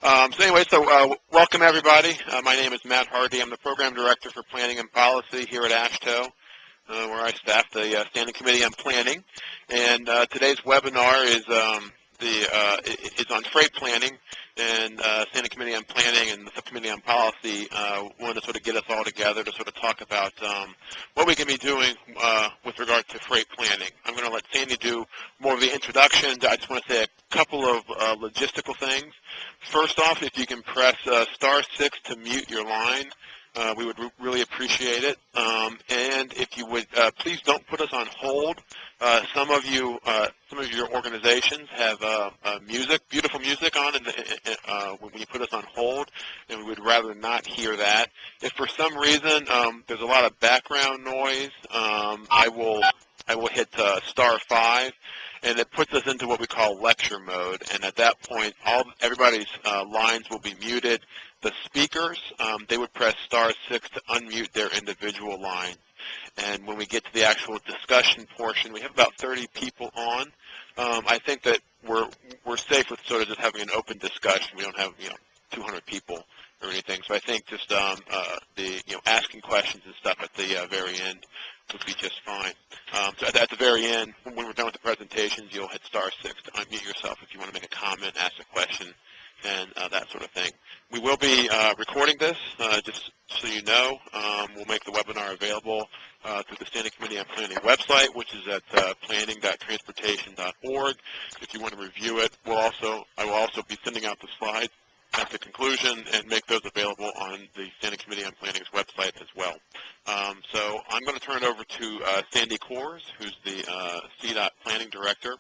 Welcome everybody. My name is Matt Hardy. I'm the Program Director for Planning and Policy here at AASHTO, where I staff the Standing Committee on Planning. And today's webinar is on freight planning, and Standing Committee on Planning and the Subcommittee on Policy want to sort of get us all together to sort of talk about what we can be doing with regard to freight planning. I'm going to let Sandy do more of the introduction. I just want to say a couple of logistical things. First off, if you can press *6 to mute your line, we would really appreciate it. And if you would, please don't put us on hold. Some of your organizations have beautiful music on when you put us on hold, and we would rather not hear that. If for some reason there's a lot of background noise, I will hit *5. And it puts us into what we call lecture mode. And at that point, everybody's lines will be muted. The speakers, they would press *6 to unmute their individual lines. And when we get to the actual discussion portion, we have about 30 people on. I think that we're safe with sort of just having an open discussion. We don't have 200 people or anything. So I think just asking questions and stuff at the very end would be just fine. So at the very end, when we're done with the presentations, you'll hit *6 to unmute yourself if you want to make a comment, ask a question, and that sort of thing. We will be recording this, just so you know. We'll make the webinar available through the Standing Committee on Planning website, which is at planning.transportation.org. If you want to review it, I will also be sending out the slides at the conclusion and make those available on the Standing Committee on Planning's website as well. So I'm going to turn it over to Sandi Kohrs, who's the CDOT Planning Director,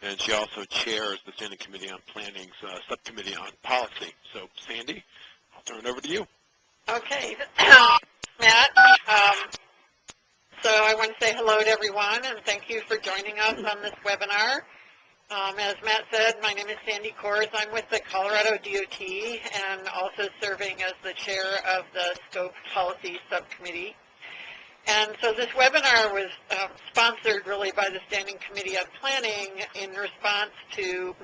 and she also chairs the Standing Committee on Planning's Subcommittee on Policy. So, Sandy, I'll turn it over to you. Okay, Matt. So I want to say hello to everyone, and thank you for joining us on this webinar. As Matt said, my name is Sandi Kohrs. I'm with the Colorado DOT and also serving as the chair of the Scope Policy Subcommittee. And so this webinar was sponsored really by the Standing Committee on Planning in response to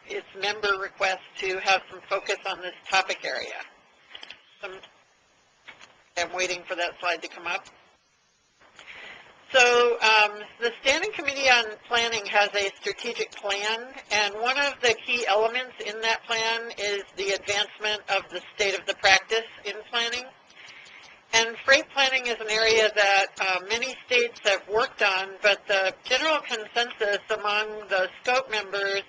its member request to have some focus on this topic area. I'm waiting for that slide to come up. So the Standing Committee on Planning has a strategic plan, and one of the key elements in that plan is the advancement of the state of the practice in planning. And freight planning is an area that many states have worked on, but the general consensus among the scope members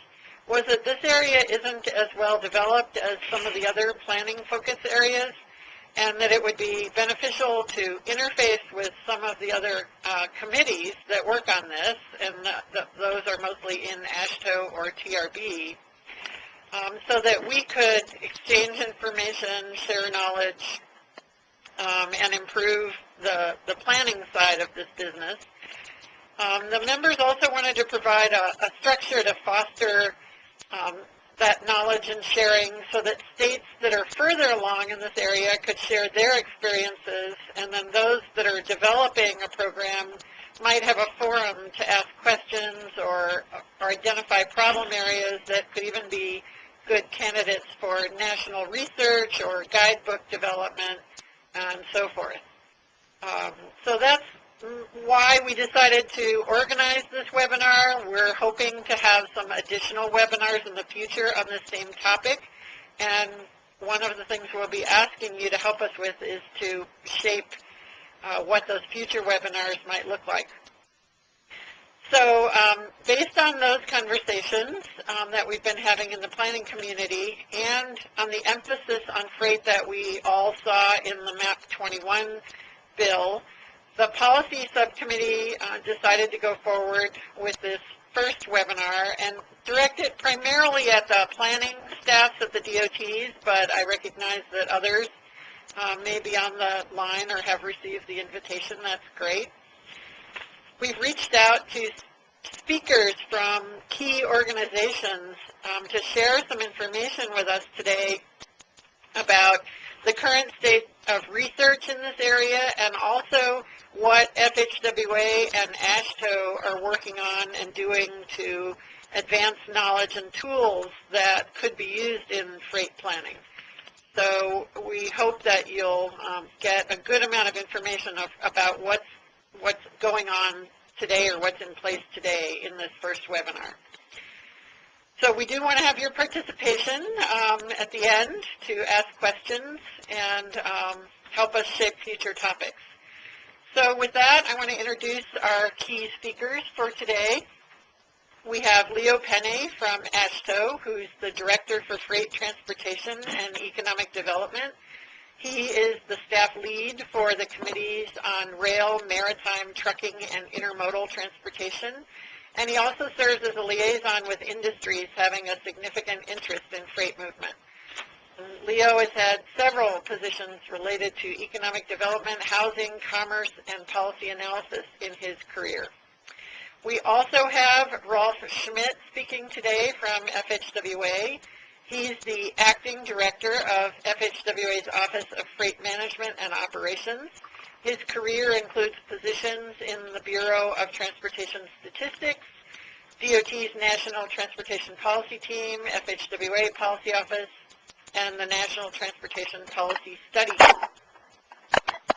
was that this area isn't as well developed as some of the other planning focus areas, and that it would be beneficial to interface with some of the other committees that work on this, and those are mostly in AASHTO or TRB, so that we could exchange information, share knowledge, and improve the planning side of this business. The members also wanted to provide a structure to foster that knowledge and sharing so that states that are further along in this area could share their experiences, and then those that are developing a program might have a forum to ask questions or identify problem areas that could even be good candidates for national research or guidebook development and so forth. So that's why we decided to organize this webinar. We're hoping to have some additional webinars in the future on the same topic, and one of the things we'll be asking you to help us with is to shape what those future webinars might look like. So based on those conversations that we've been having in the planning community and on the emphasis on freight that we all saw in the MAP 21 bill, the policy subcommittee decided to go forward with this first webinar and direct it primarily at the planning staffs at the DOTs, but I recognize that others may be on the line or have received the invitation. That's great. We've reached out to speakers from key organizations to share some information with us today about the current state of research in this area and also what FHWA and AASHTO are working on and doing to advanced knowledge and tools that could be used in freight planning. So we hope that you'll get a good amount of information about what's going on today or what's in place today in this first webinar. So we do want to have your participation at the end to ask questions and help us shape future topics. So with that, I want to introduce our key speakers for today. We have Leo Penne from AASHTO, who's the Director for Freight Transportation and Economic Development. He is the staff lead for the committees on rail, maritime, trucking, and intermodal transportation. And he also serves as a liaison with industries having a significant interest in freight movement. Leo has had several positions related to economic development, housing, commerce, and policy analysis in his career. We also have Rolf Schmidt speaking today from FHWA. He's the acting director of FHWA's Office of Freight Management and Operations. His career includes positions in the Bureau of Transportation Statistics, DOT's National Transportation Policy Team, FHWA Policy Office, and the National Transportation Policy Study.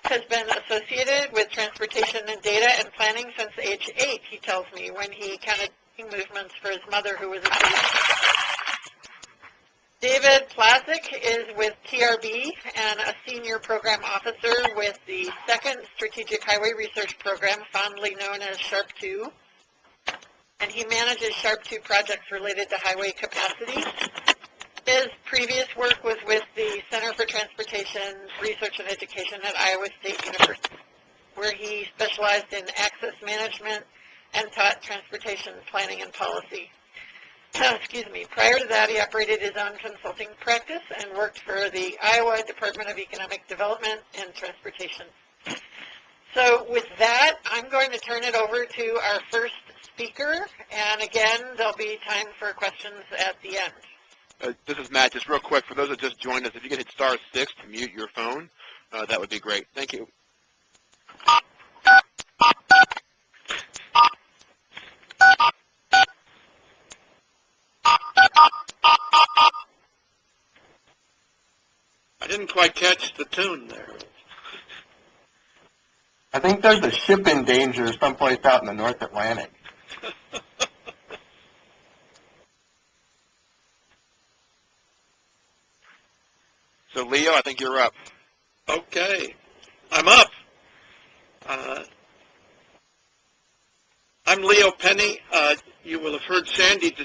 Has been associated with transportation and data and planning since age 8, he tells me, when he counted movements for his mother, who was a policeman. David Plazak is with TRB and a senior program officer with the 2nd Strategic Highway Research Program, fondly known as SHARP-2. And he manages SHARP-2 projects related to highway capacity. His previous work was with the Center for Transportation Research and Education at Iowa State University, where he specialized in access management and taught transportation planning and policy. Prior to that, he operated his own consulting practice and worked for the Iowa Department of Economic Development and Transportation. So with that, I'm going to turn it over to our first speaker, and again, there'll be time for questions at the end. This is Matt. Just real quick, for those that just joined us, if you could hit *6 to mute your phone, that would be great. Thank you. I didn't quite catch the tune there. I think there's a ship in danger someplace out in the North Atlantic. So, Leo, I think you're up. Okay. I'm up. I'm Leo Penne. You will have heard Sandi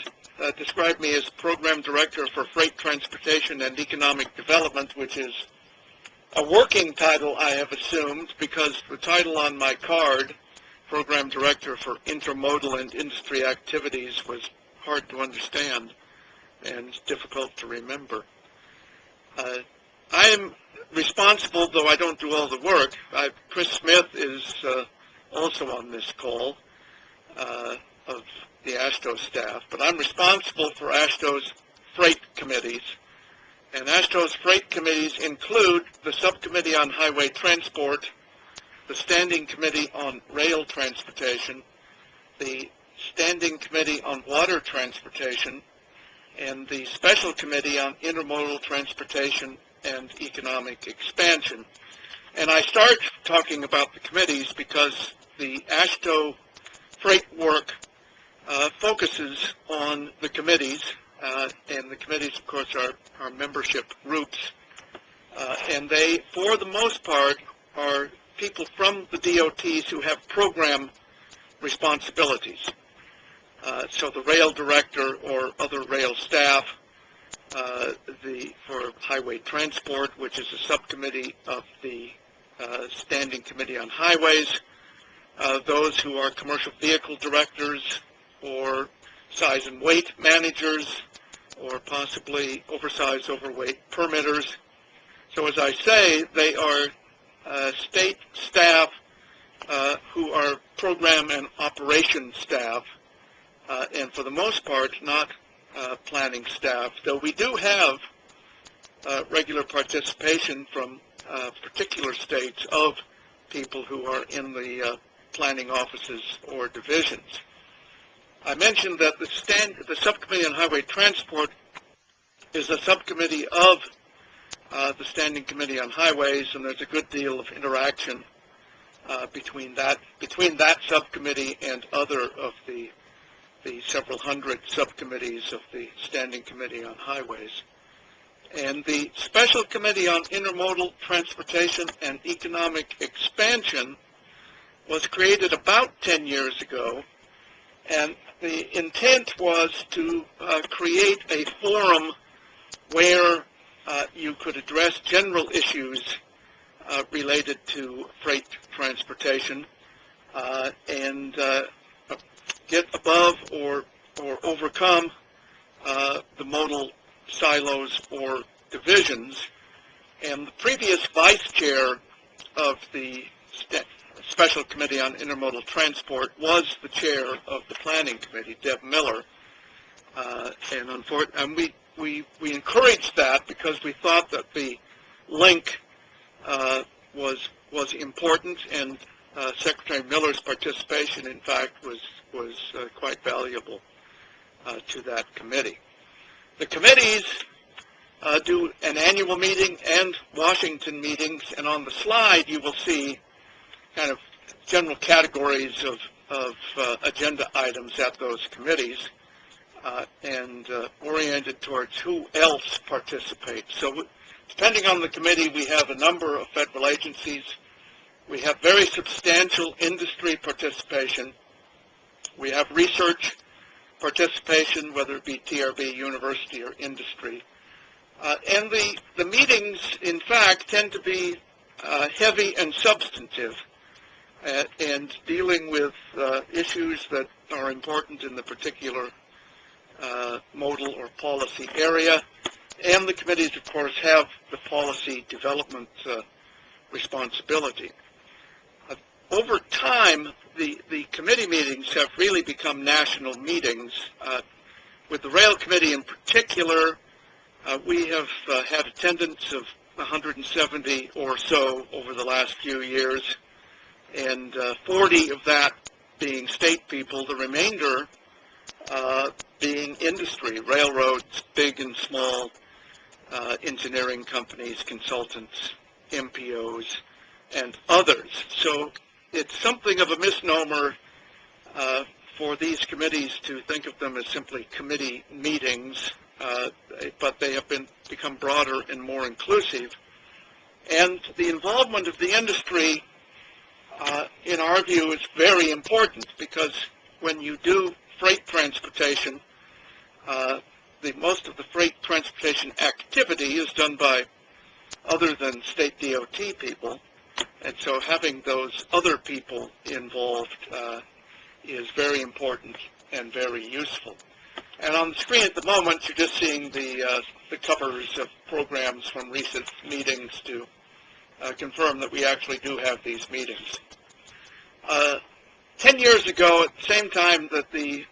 describe me as Program Director for Freight Transportation and Economic Development, which is a working title I have assumed because the title on my card, Program Director for Intermodal and Industry Activities, was hard to understand and difficult to remember. I am responsible, though I don't do all the work. Chris Smith is also on this call of the AASHTO staff, but I'm responsible for AASHTO's freight committees. And AASHTO's freight committees include the Subcommittee on Highway Transport, the Standing Committee on Rail Transportation, the Standing Committee on Water Transportation, and the Special Committee on Intermodal Transportation and Economic Expansion. And I start talking about the committees because the AASHTO freight work focuses on the committees, and the committees, of course, are membership groups. And they, for the most part, are people from the DOTs who have program responsibilities. So the rail director or other rail staff, for highway transport, which is a subcommittee of the Standing Committee on Highways, those who are commercial vehicle directors or size and weight managers or possibly oversized, overweight permitters. So as I say, they are state staff who are program and operation staff, and for the most part, not planning staff, though we do have regular participation from particular states of people who are in the planning offices or divisions. I mentioned that the Subcommittee on Highway Transport is a subcommittee of the Standing Committee on Highways, and there's a good deal of interaction between that subcommittee and other of the several hundred subcommittees of the Standing Committee on Highways. And the Special Committee on Intermodal Transportation and Economic Expansion was created about 10 years ago, and the intent was to create a forum where you could address general issues related to freight transportation and get above or overcome the modal silos or divisions. And the previous vice chair of the Special Committee on Intermodal Transport was the chair of the Planning Committee, Deb Miller. And we encouraged that because we thought that the link was important, and Secretary Miller's participation, in fact, was quite valuable to that committee. The committees do an annual meeting and Washington meetings, and on the slide you will see kind of general categories of agenda items at those committees and oriented towards who else participates. So depending on the committee, we have a number of federal agencies. We have very substantial industry participation. We have research participation, whether it be TRB, university, or industry. And the meetings, in fact, tend to be heavy and substantive and dealing with issues that are important in the particular modal or policy area. And the committees, of course, have the policy development responsibility. Over time, the committee meetings have really become national meetings. With the Rail Committee in particular, we have had attendance of 170 or so over the last few years, and 40 of that being state people, the remainder being industry, railroads, big and small, engineering companies, consultants, MPOs, and others. So it's something of a misnomer for these committees to think of them as simply committee meetings, but they have become broader and more inclusive. And the involvement of the industry, in our view, is very important, because when you do freight transportation, most of the freight transportation activity is done by other than state DOT people, and so having those other people involved is very important and very useful. And on the screen at the moment, you're just seeing the covers of programs from recent meetings to confirm that we actually do have these meetings. 10 years ago, at the same time that the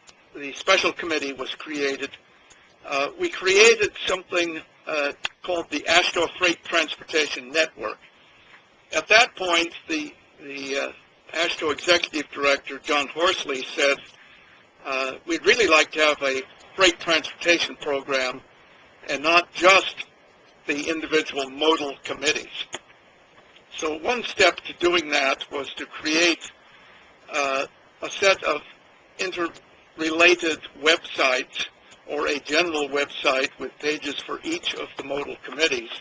special committee was created, we created something called the AASHTO Freight Transportation Network. At that point, the AASHTO Executive Director, John Horsley, said, we'd really like to have a freight transportation program and not just the individual modal committees. So one step to doing that was to create a set of interrelated websites, or a general website with pages for each of the modal committees,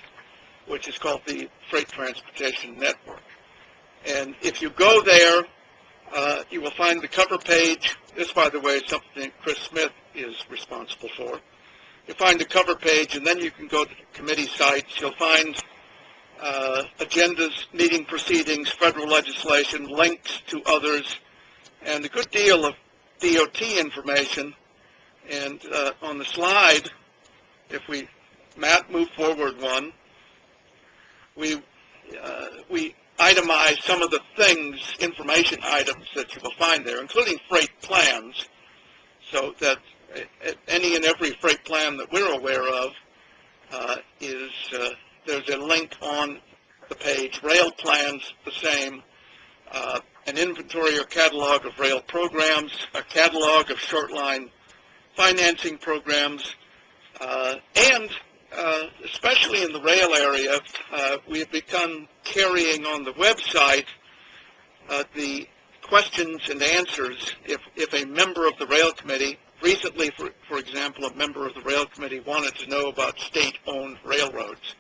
which is called the Freight Transportation Network. And if you go there, you will find the cover page. This, by the way, is something Chris Schmidt is responsible for. You'll find the cover page, and then you can go to the committee sites. You'll find agendas, meeting proceedings, federal legislation, links to others, and a good deal of DOT information. And on the slide, if Matt, move forward one, we itemize some of the things, information items that you will find there, including freight plans, so that any and every freight plan that we're aware of there's a link on the page. Rail plans, the same, an inventory or catalog of rail programs, a catalog of short-line financing programs, and especially in the rail area, we have begun carrying on the website the questions and answers if a member of the rail committee, recently, for example, a member of the rail committee wanted to know about state-owned railroads.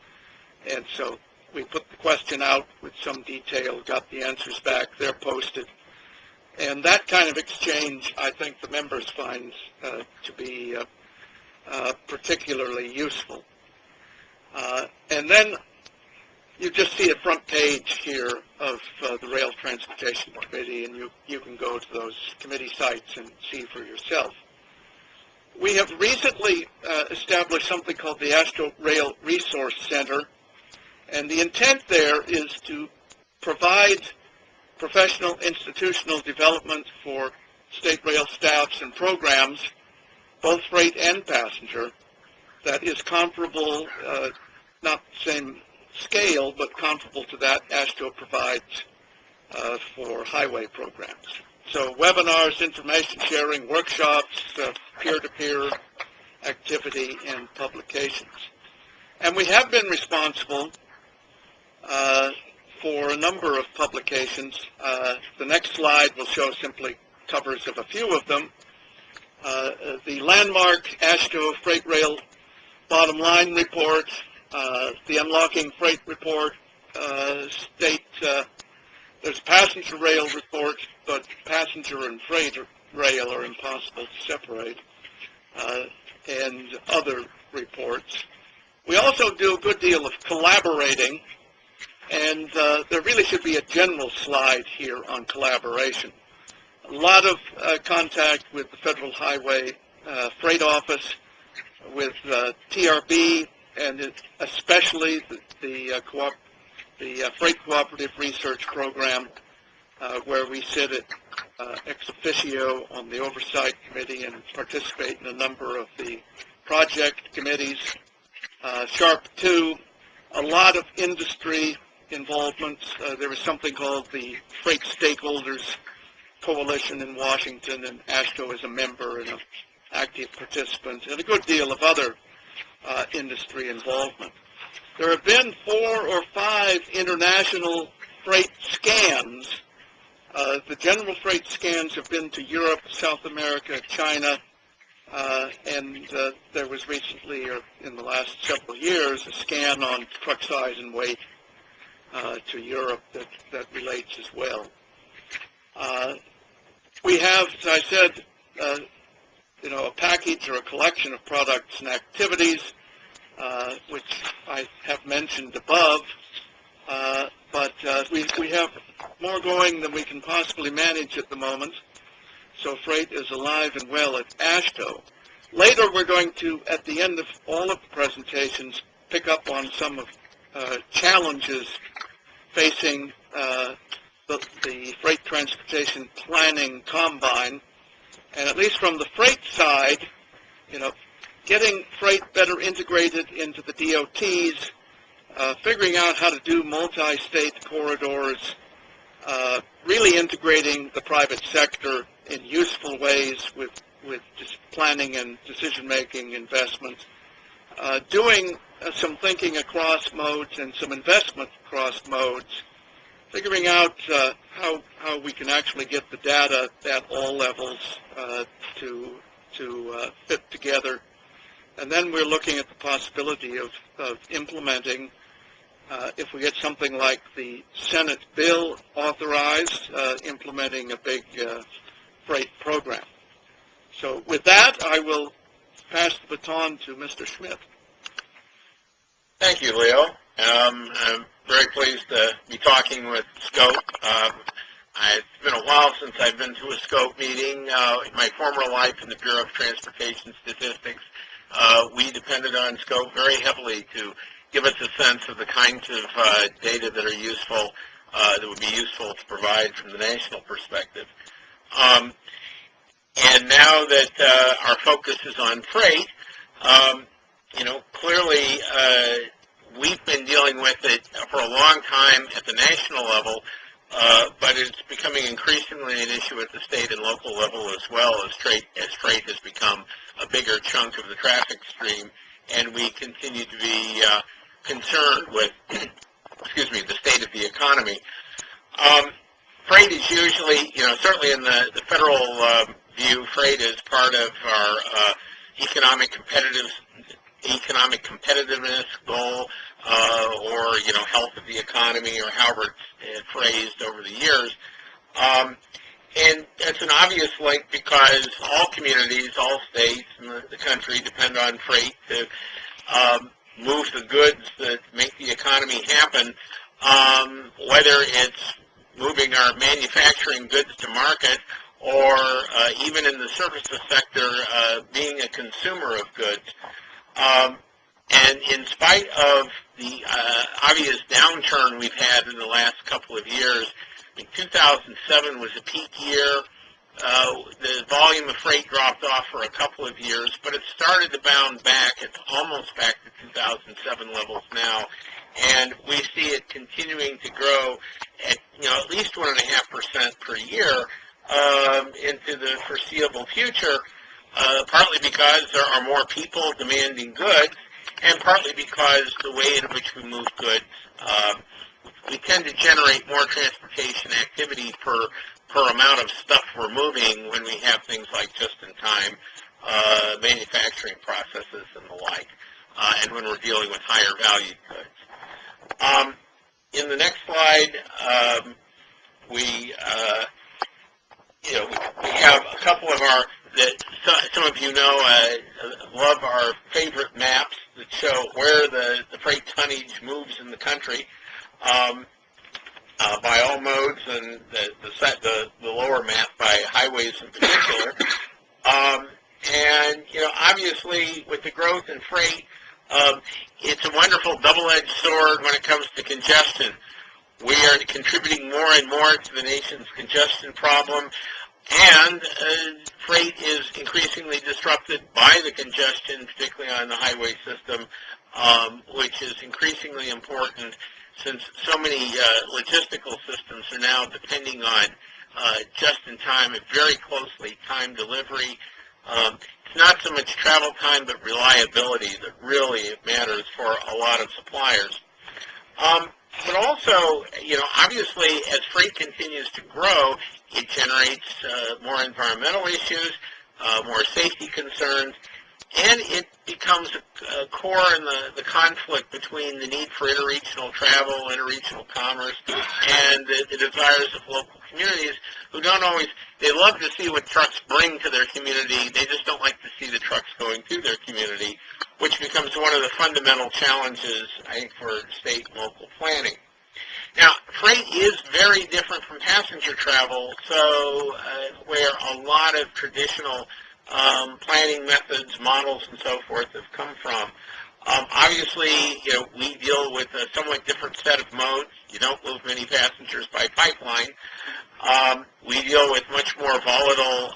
And so we put the question out with some detail, got the answers back, they're posted. And that kind of exchange, I think the members find to be particularly useful. And then you just see a front page here of the Rail Transportation Committee, and you can go to those committee sites and see for yourself. We have recently established something called the AASHTO Rail Resource Center, and the intent there is to provide professional institutional development for state rail staffs and programs, both freight and passenger, that is comparable, not the same scale, but comparable to that AASHTO provides for highway programs. So webinars, information sharing, workshops, peer-to-peer activity, and publications. And we have been responsible for a number of publications. The next slide will show simply covers of a few of them. The landmark AASHTO Freight Rail Bottom Line Report, the Unlocking Freight Report, there's a passenger rail report, but passenger and freight rail are impossible to separate, and other reports. We also do a good deal of collaborating, and there really should be a general slide here on collaboration. A lot of contact with the Federal Highway Freight Office, with TRB, and especially the Freight Cooperative Research Program, where we sit at ex officio on the Oversight Committee and participate in a number of the project committees. SHARP 2, a lot of industry involvement. There is something called the Freight Stakeholders Coalition in Washington, and AASHTO is a member and an active participant, and a good deal of other industry involvement. There have been 4 or 5 international freight scans. The general freight scans have been to Europe, South America, China, and there was recently, or in the last several years, a scan on truck size and weight to Europe that relates as well. We have, as I said, a package or a collection of products and activities, which I have mentioned above, but we have more going than we can possibly manage at the moment. So freight is alive and well at AASHTO. Later we're going to, at the end of all of the presentations, pick up on some of challenges facing the Freight Transportation Planning Combine. And at least from the freight side, getting freight better integrated into the DOTs, figuring out how to do multi-state corridors, really integrating the private sector in useful ways with just planning and decision-making investments, doing some thinking across modes and some investment across modes, figuring out how we can actually get the data at all levels to fit together. And then we're looking at the possibility of implementing, if we get something like the Senate bill authorized, implementing a big freight program. So with that, I will pass the baton to Mr. Schmidt. Thank you, Leo. I'm very pleased to be talking with SCOPE. It's been a while since I've been to a SCOPE meeting. In my former life in the Bureau of Transportation Statistics, we depended on SCOPE very heavily to give us a sense of the kinds of data that are useful, that would be useful to provide from the national perspective. And now that our focus is on freight, clearly we've been dealing with it for a long time at the national level, but it's becoming increasingly an issue at the state and local level as well, as freight has become a bigger chunk of the traffic stream, and we continue to be concerned with, excuse me, the state of the economy. Freight is usually, certainly in the federal view, freight is part of our economic competitiveness goal, or health of the economy, or however it's phrased over the years. And it's an obvious link because all communities, all states in the country depend on freight to move the goods that make the economy happen, whether it's moving our manufacturing goods to market, or even in the services sector, being a consumer of goods. And in spite of the obvious downturn we've had in the last couple of years, I mean, 2007 was a peak year. The volume of freight dropped off for a couple of years, but it started to bounce back. It's almost back to 2007 levels now, and we see it continuing to grow at at least 1.5% per year into the foreseeable future, partly because there are more people demanding goods, and partly because the way in which we move goods, we tend to generate more transportation activity per amount of stuff we're moving when we have things like just-in-time manufacturing processes and the like, and when we're dealing with higher valued goods. In the next slide, we have a couple of our, some of you know, love our favorite maps that show where the freight tonnage moves in the country, by all modes, and the lower map by highways in particular. And obviously with the growth in freight, it's a wonderful double-edged sword when it comes to congestion. We are contributing more and more to the nation's congestion problem, and freight is increasingly disrupted by the congestion, particularly on the highway system, which is increasingly important since so many logistical systems are now depending on just-in-time and very closely timed delivery. It's not so much travel time, but reliability that really matters for a lot of suppliers. But also, obviously, as freight continues to grow, it generates more environmental issues, more safety concerns, and it becomes a core in the conflict between the need for interregional travel, interregional commerce, and the desires of local communities who don't always, they love to see what trucks bring to their community, they just don't like to see the trucks going through their community, which becomes one of the fundamental challenges, I think, for state and local planning. Now, freight is very different from passenger travel, so where a lot of traditional planning methods, models, and so forth have come from. Obviously, we deal with a somewhat different set of modes. You don't move many passengers by pipeline. We deal with much more volatile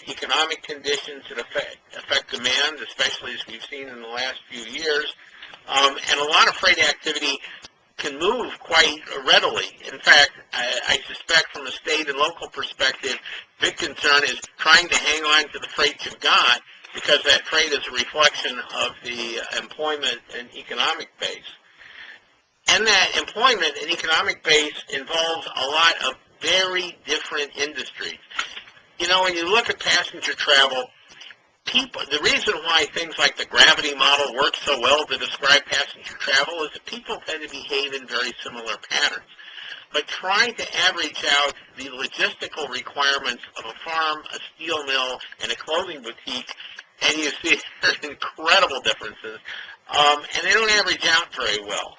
economic conditions that affect demand, especially as we've seen in the last few years. And a lot of freight activity can move quite readily. In fact, I suspect from a state and local perspective, big concern is trying to hang on to the freight you've got, because that freight is a reflection of the employment and economic base. And that employment and economic base involves a lot of very different industries. When you look at passenger travel, the reason why things like the gravity model works so well to describe passenger travel is that people tend to behave in very similar patterns. But trying to average out the logistical requirements of a farm, a steel mill, and a clothing boutique, and you see there's incredible differences, and they don't average out very well.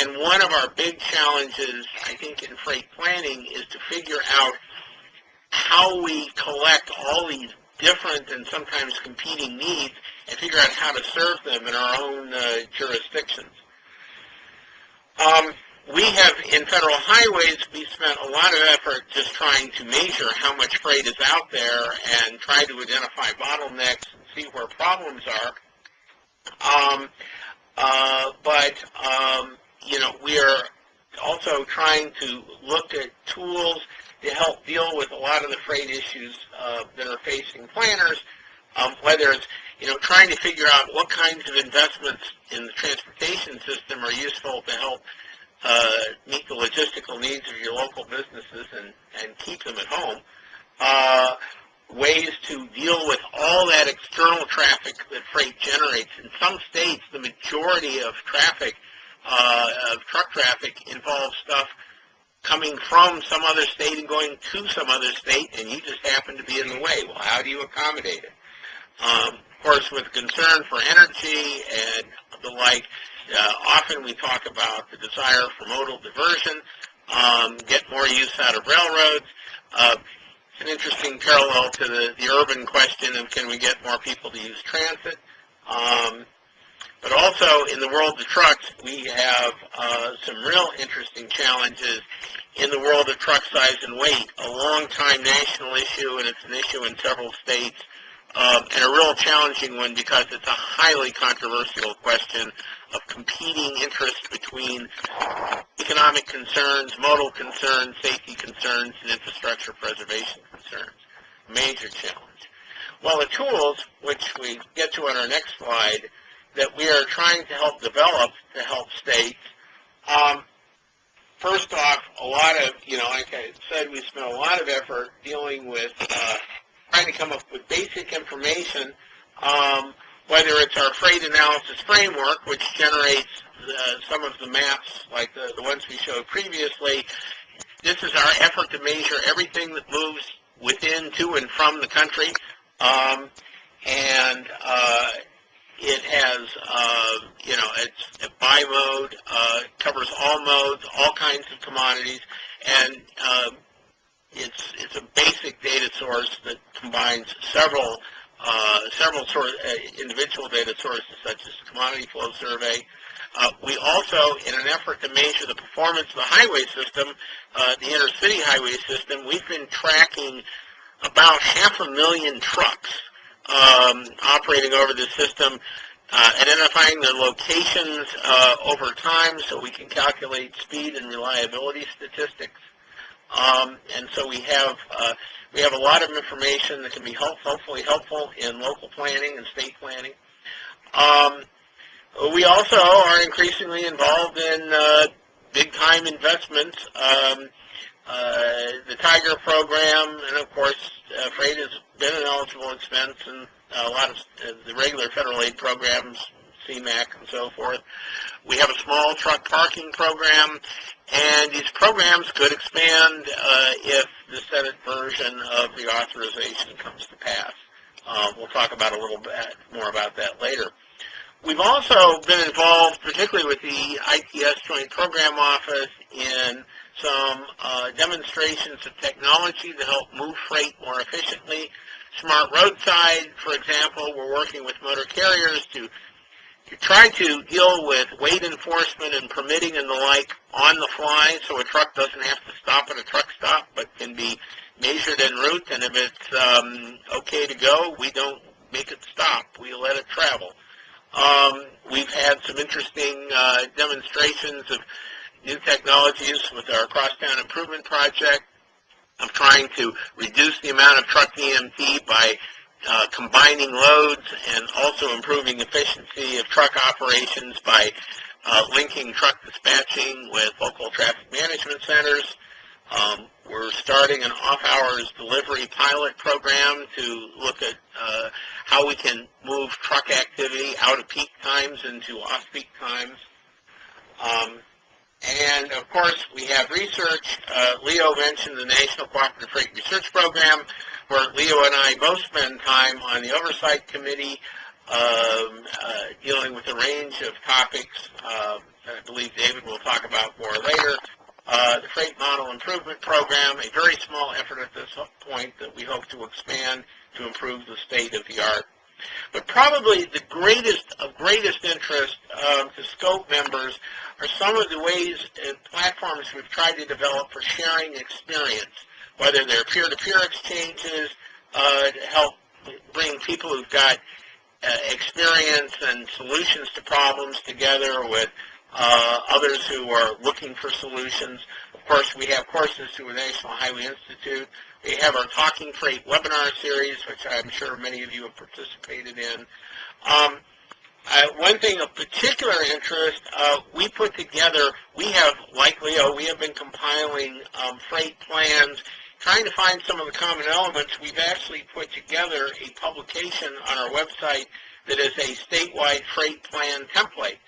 And one of our big challenges, I think, in freight planning is to figure out how we collect all these different and sometimes competing needs and figure out how to serve them in our own jurisdictions. We have, in federal highways, we spent a lot of effort just trying to measure how much freight is out there and try to identify bottlenecks and see where problems are. But we are also trying to look at tools to help deal with a lot of the freight issues that are facing planners, whether it's trying to figure out what kinds of investments in the transportation system are useful to help meet the logistical needs of your local businesses and keep them at home. Ways to deal with all that external traffic that freight generates. In some states, the majority of traffic, of truck traffic, involves stuff coming from some other state and going to some other state, and you just happen to be in the way. Well, how do you accommodate it? Of course, with concern for energy and the like, often we talk about the desire for modal diversion, get more use out of railroads. It's an interesting parallel to the urban question of can we get more people to use transit. But also in the world of trucks, we have some real interesting challenges in the world of truck size and weight, a long-time national issue, and it's an issue in several states, and a real challenging one because it's a highly controversial question of competing interests between economic concerns, modal concerns, safety concerns, and infrastructure preservation concerns. Major challenge. Well, the tools, which we get to on our next slide, that we are trying to help develop to help states, first off, a lot of, like I said, we spent a lot of effort dealing with trying to come up with basic information, whether it's our freight analysis framework, which generates some of the maps like the ones we showed previously. This is our effort to measure everything that moves within, to, and from the country. And it has, it's a bi-mode, covers all modes, all kinds of commodities, and it's a basic data source that combines several individual data sources, such as the Commodity Flow Survey. We also, in an effort to measure the performance of the highway system, the intercity highway system, we've been tracking about 500,000 trucks operating over the system, identifying their locations over time so we can calculate speed and reliability statistics. And so we have a lot of information that can be hopefully helpful in local planning and state planning. We also are increasingly involved in big-time investments. The Tiger program, and of course, freight has been an eligible expense, and a lot of the regular federal aid programs, CMAQ and so forth. We have a small truck parking program, and these programs could expand if the Senate version of the authorization comes to pass. We'll talk about a little bit more about that later. We've also been involved, particularly with the ITS Joint Program Office, in some demonstrations of technology to help move freight more efficiently. Smart roadside, for example, we're working with motor carriers to try to deal with weight enforcement and permitting and the like on the fly, so a truck doesn't have to stop at a truck stop, but can be measured en route, and if it's okay to go, we don't make it stop. We let it travel. We've had some interesting demonstrations of new technologies with our Crosstown Improvement Project of trying to reduce the amount of truck EMT by combining loads and also improving efficiency of truck operations by linking truck dispatching with local traffic management centers. We're starting an off-hours delivery pilot program to look at how we can move truck activity out of peak times into off-peak times. And, of course, we have research. Leo mentioned the National Cooperative Freight Research Program, where Leo and I both spend time on the Oversight Committee dealing with a range of topics. I believe David will talk about more later. The Freight Model Improvement Program, a very small effort at this point that we hope to expand to improve the state of the art. But probably the greatest interest to SCOPE members are some of the ways and platforms we've tried to develop for sharing experience, whether they're peer-to-peer exchanges to help bring people who've got experience and solutions to problems together with others who are looking for solutions. Of course, we have courses through the National Highway Institute. We have our Talking Freight webinar series, which I'm sure many of you have participated in. One thing of particular interest, we put together, we have, like Leo, we have been compiling freight plans, trying to find some of the common elements. We've actually put together a publication on our website that is a statewide freight plan template,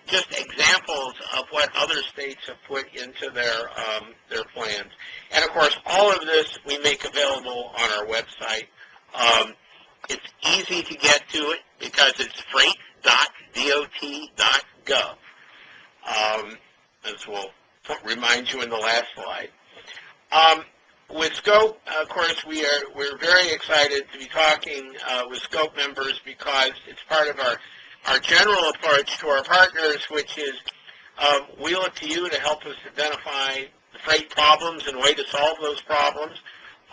just examples of what other states have put into their plans. And of course, all of this we make available on our website. It's easy to get to it because it's freight.dot.gov, as we'll remind you in the last slide. With SCOPE, of course, we're very excited to be talking with SCOPE members because it's part of our general approach to our partners, which is we look to you to help us identify the freight problems and a way to solve those problems,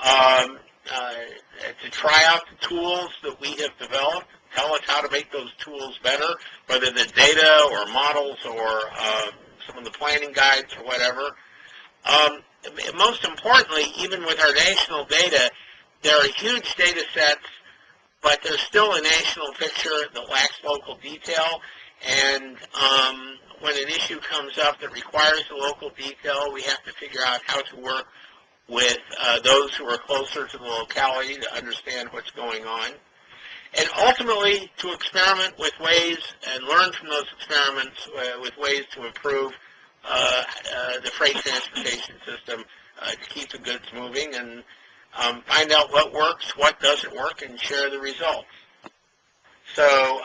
to try out the tools that we have developed, tell us how to make those tools better, whether the data or models or some of the planning guides or whatever. Most importantly, even with our national data, there are huge data sets, but there's still a national picture that lacks local detail. And when an issue comes up that requires the local detail, we have to figure out how to work with those who are closer to the locality to understand what's going on. And ultimately, to experiment with ways and learn from those experiments with ways to improve the freight transportation system to keep the goods moving and find out what works, what doesn't work, and share the results. So,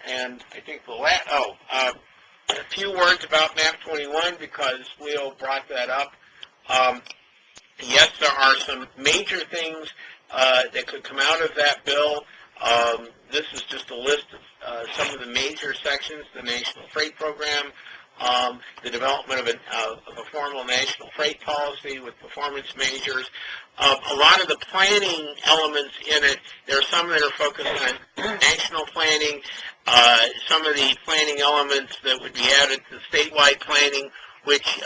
and I think the last, a few words about MAP 21 because Leo brought that up. Yes, there are some major things that could come out of that bill. This is just a list of some of the major sections, the National Freight Program, the development of a formal national freight policy with performance measures. A lot of the planning elements in it, there are some that are focused on national planning, some of the planning elements that would be added to statewide planning, which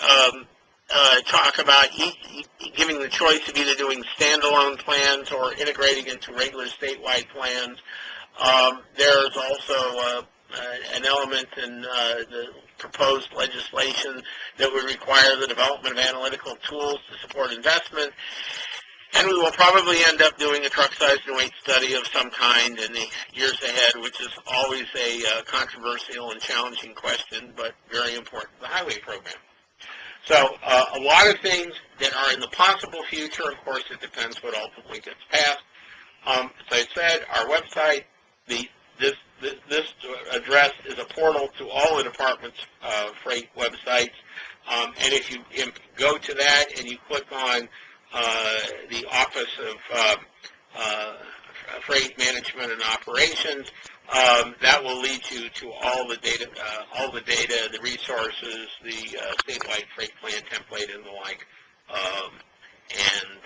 talk about giving the choice of either doing standalone plans or integrating into regular statewide plans. There's also an element in the proposed legislation that would require the development of analytical tools to support investment. And we will probably end up doing a truck size and weight study of some kind in the years ahead, which is always a controversial and challenging question, but very important to the highway program. So a lot of things that are in the possible future. Of course, it depends what ultimately gets passed. As I said, our website, this address is a portal to all the department's freight websites. And if you go to that and you click on the Office of Freight Management and Operations, that will lead you to all the data, the resources, the statewide freight plan template, and the like. And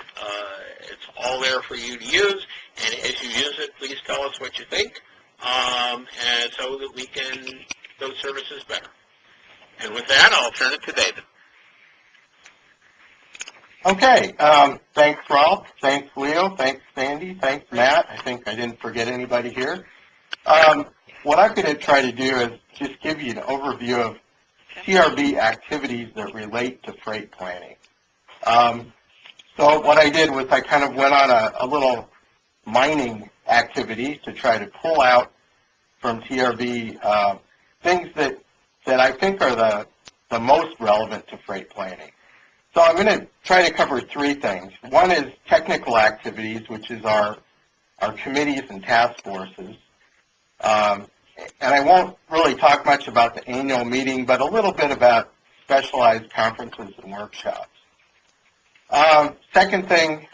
it's all there for you to use. And as you use it, please tell us what you think, and so that we can make those services better. And with that, I'll turn it to David. Okay. Thanks, Rolf. Thanks, Leo. Thanks, Sandy. Thanks, Matt. I think I didn't forget anybody here. What I'm going to try to do is just give you an overview of TRB activities that relate to freight planning. So what I did was I kind of went on a little mining activity to try to pull out from TRB things that I think are the most relevant to freight planning. So I'm going to try to cover three things. One is technical activities, which is our committees and task forces. And I won't really talk much about the annual meeting, but a little bit about specialized conferences and workshops. Second thing,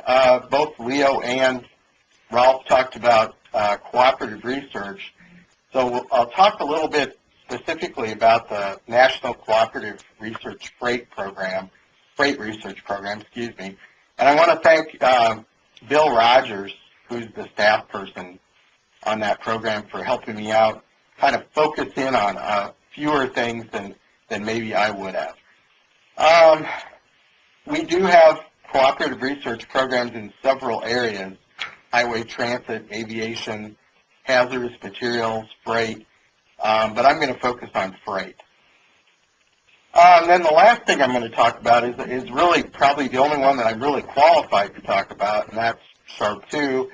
both Leo and Rolf talked about cooperative research. So I'll talk a little bit specifically about the National Cooperative Research Freight Research Program, And I want to thank Bill Rogers, who's the staff person on that program, for helping me out, kind of focus in on fewer things than maybe I would have. We do have cooperative research programs in several areas: highway transit, aviation, hazardous materials, freight, but I'm going to focus on freight. And then the last thing I'm going to talk about is really probably the only one that I'm really qualified to talk about, and that's SHARP-2,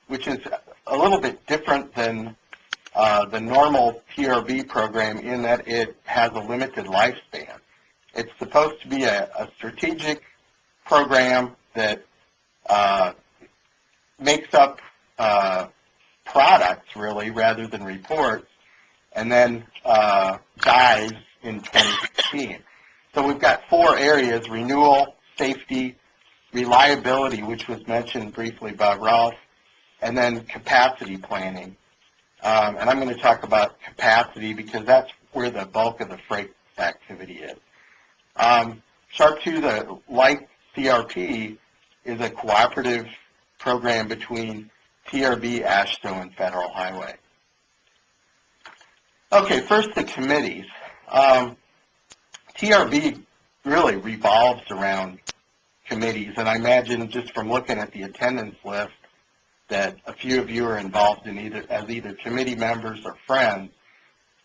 which is a little bit different than the normal TRB program in that it has a limited lifespan. It's supposed to be a strategic program that makes up products, really, rather than reports, and then dies in 2016. So we've got 4 areas: renewal, safety, reliability, which was mentioned briefly by Rolf, and then capacity planning. And I'm going to talk about capacity because that's where the bulk of the freight activity is. SHARP-2, like CRP, is a cooperative program between TRB, AASHTO, and Federal Highway. Okay, first the committees. TRB really revolves around committees, and I imagine just from looking at the attendance list that a few of you are involved in as either committee members or friends.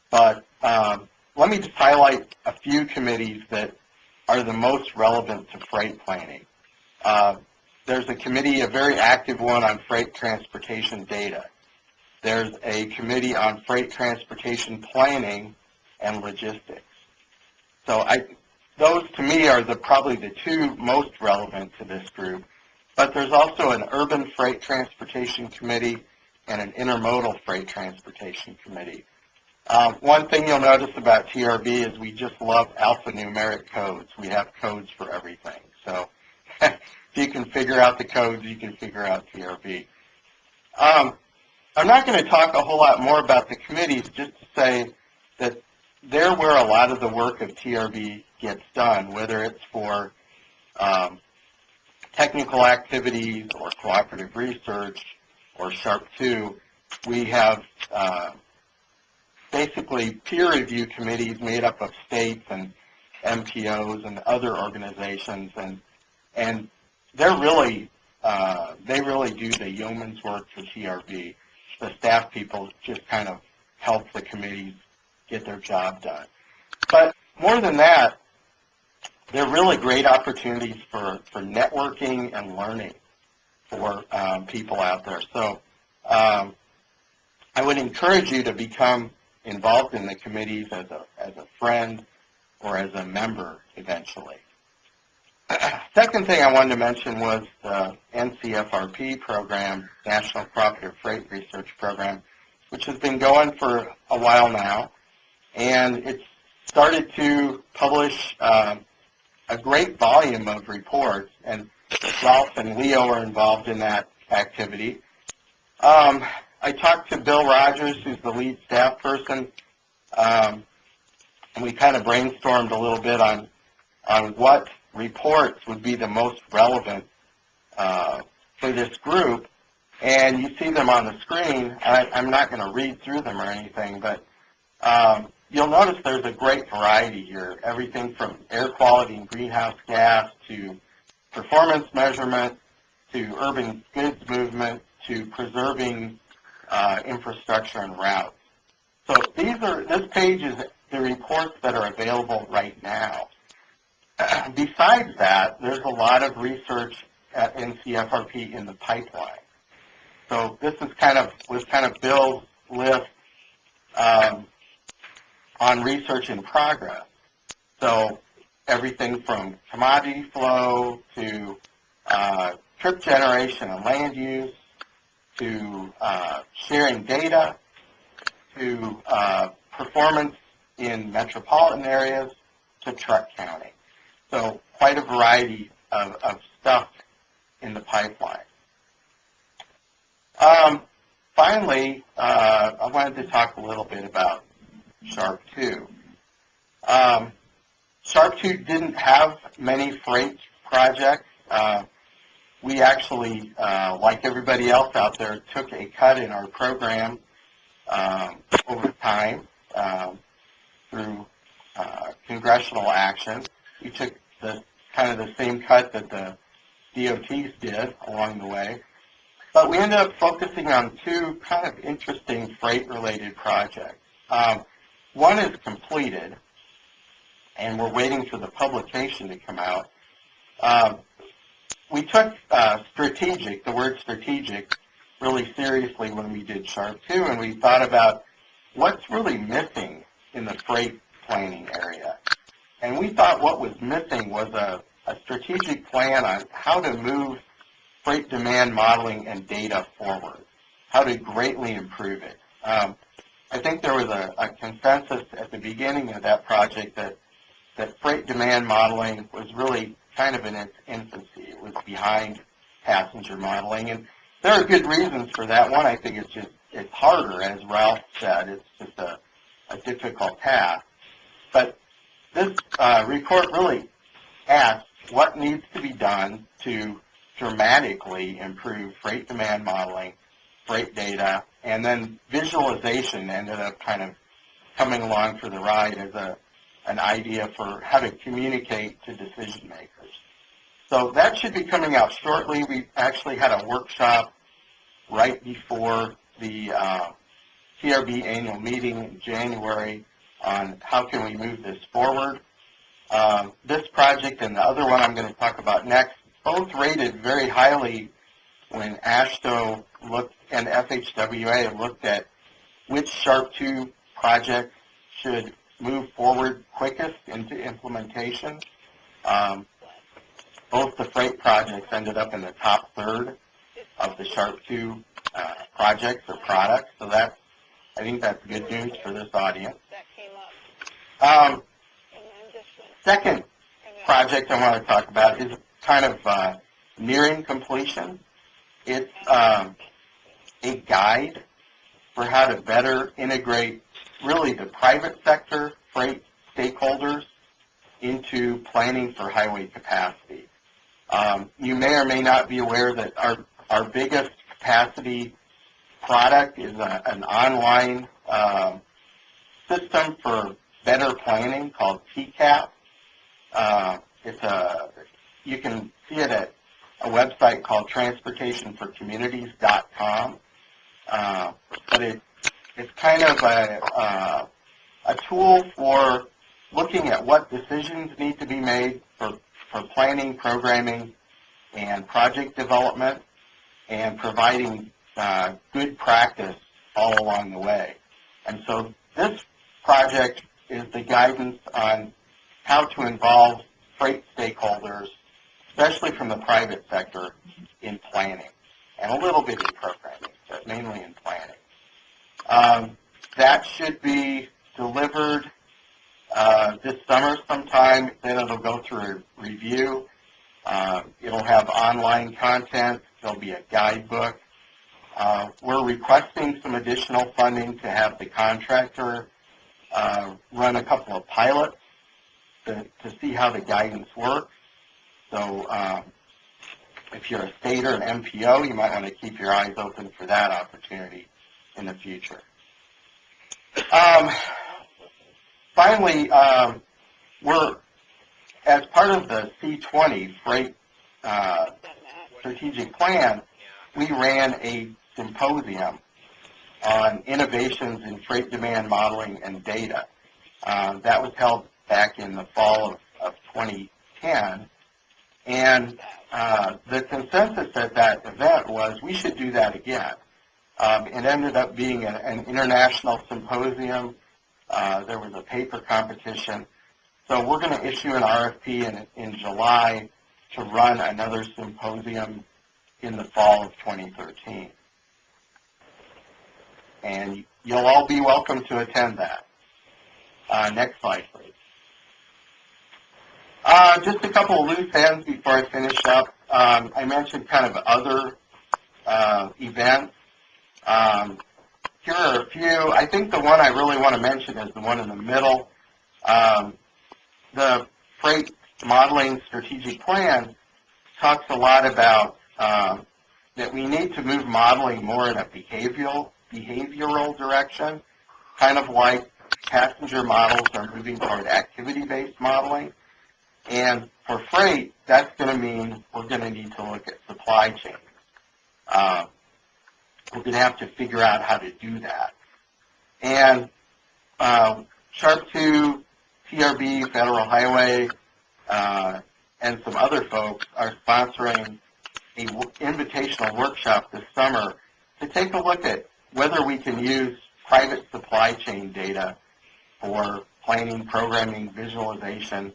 But let me just highlight a few committees that are the most relevant to freight planning. There's a committee, a very active one, on freight transportation data. There's a committee on freight transportation planning and logistics. So those, to me, are probably the 2 most relevant to this group. But there's also an urban freight transportation committee and an intermodal freight transportation committee. One thing you'll notice about TRB is we just love alphanumeric codes. We have codes for everything. So if you can figure out the codes, you can figure out TRB. I'm not going to talk a whole lot more about the committees, just to say that they're where a lot of the work of TRB gets done, whether it's for technical activities or cooperative research or SHARP-2. We have basically peer review committees made up of states and MPOs and other organizations, and they're really they really do the yeoman's work for TRB. The staff people just kind of help the committees get their job done. But more than that, they're really great opportunities for networking and learning for people out there. So I would encourage you to become involved in the committees as a friend or as a member eventually. Second thing I wanted to mention was the NCFRP program, National Cooperative Freight Research Program, which has been going for a while now. And it's started to publish a great volume of reports, and Rolf and Leo are involved in that activity. I talked to Bill Rogers, who's the lead staff person, and we kind of brainstormed a little bit on what reports would be the most relevant for this group. And you see them on the screen. I'm not going to read through them or anything, but you'll notice there's a great variety here, everything from air quality and greenhouse gas to performance measurement to urban goods movement to preserving infrastructure and routes. So this page is the reports that are available right now. Besides that, there's a lot of research at NCFRP in the pipeline. So this is was kind of Bill's list on research in progress. So everything from commodity flow to trip generation and land use to sharing data to performance in metropolitan areas to truck counting. So quite a variety of stuff in the pipeline. Finally, I wanted to talk a little bit about SHARP-2. SHARP-2 didn't have many freight projects. We actually, like everybody else out there, took a cut in our program over time through congressional action. We took the kind of the same cut that the DOTs did along the way. But we ended up focusing on two kind of interesting freight-related projects. One is completed, and we're waiting for the publication to come out. We took the word strategic, really seriously when we did SHARP 2, and we thought about what's really missing in the freight planning area. And we thought what was missing was a strategic plan on how to move freight demand modeling and data forward, how to greatly improve it. I think there was a consensus at the beginning of that project that freight demand modeling was really kind of in its infancy. It was behind passenger modeling, and there are good reasons for that. One, I think it's harder, as Rolf said. It's just a difficult task. But this report really asks what needs to be done to dramatically improve freight demand modeling, freight data, and then visualization ended up kind of coming along for the ride as an idea for how to communicate to decision makers. So that should be coming out shortly. We actually had a workshop right before the TRB annual meeting in January on how can we move this forward. This project and the other one I'm going to talk about next, both rated very highly when AASHTO looked and FHWA looked at which SHARP 2 projects should move forward quickest into implementation. Both the freight projects ended up in the top third of the SHARP 2 projects or products, so I think that's good news for this audience. Second project I want to talk about is kind of nearing completion. It's a guide for how to better integrate really the private sector freight stakeholders into planning for highway capacity. You may or may not be aware that our biggest capacity product is an online system for better planning called TCAP. You can see it at a website called transportationforcommunities.com. But it's kind of a tool for looking at what decisions need to be made for planning, programming, and project development, and providing good practice all along the way. And so this project is the guidance on how to involve freight stakeholders, especially from the private sector, in planning, and a little bit in programming, but mainly in planning. That should be delivered this summer sometime. Then it'll go through a review. It'll have online content. There'll be a guidebook. We're requesting some additional funding to have the contractor run a couple of pilots to see how the guidance works. So if you're a state or an MPO, you might want to keep your eyes open for that opportunity in the future. Finally, we're, as part of the C20 freight strategic plan, we ran a symposium on innovations in freight demand modeling and data. That was held back in the fall of 2010. And the consensus at that event was we should do that again. It ended up being an international symposium. There was a paper competition. So we're going to issue an RFP in July to run another symposium in the fall of 2013. And you'll all be welcome to attend that. Next slide, please. Just a couple of loose ends before I finish up. I mentioned kind of other events. Here are a few. I think the one I really want to mention is the one in the middle. The Freight Modeling Strategic Plan talks a lot about that we need to move modeling more in a behavioral direction, kind of like passenger models are moving toward activity-based modeling. And for freight, that's going to mean we're going to need to look at supply chains. We're going to have to figure out how to do that. And Sharp 2, TRB, Federal Highway, and some other folks are sponsoring an invitational workshop this summer to take a look at whether we can use private supply chain data for planning, programming, visualization,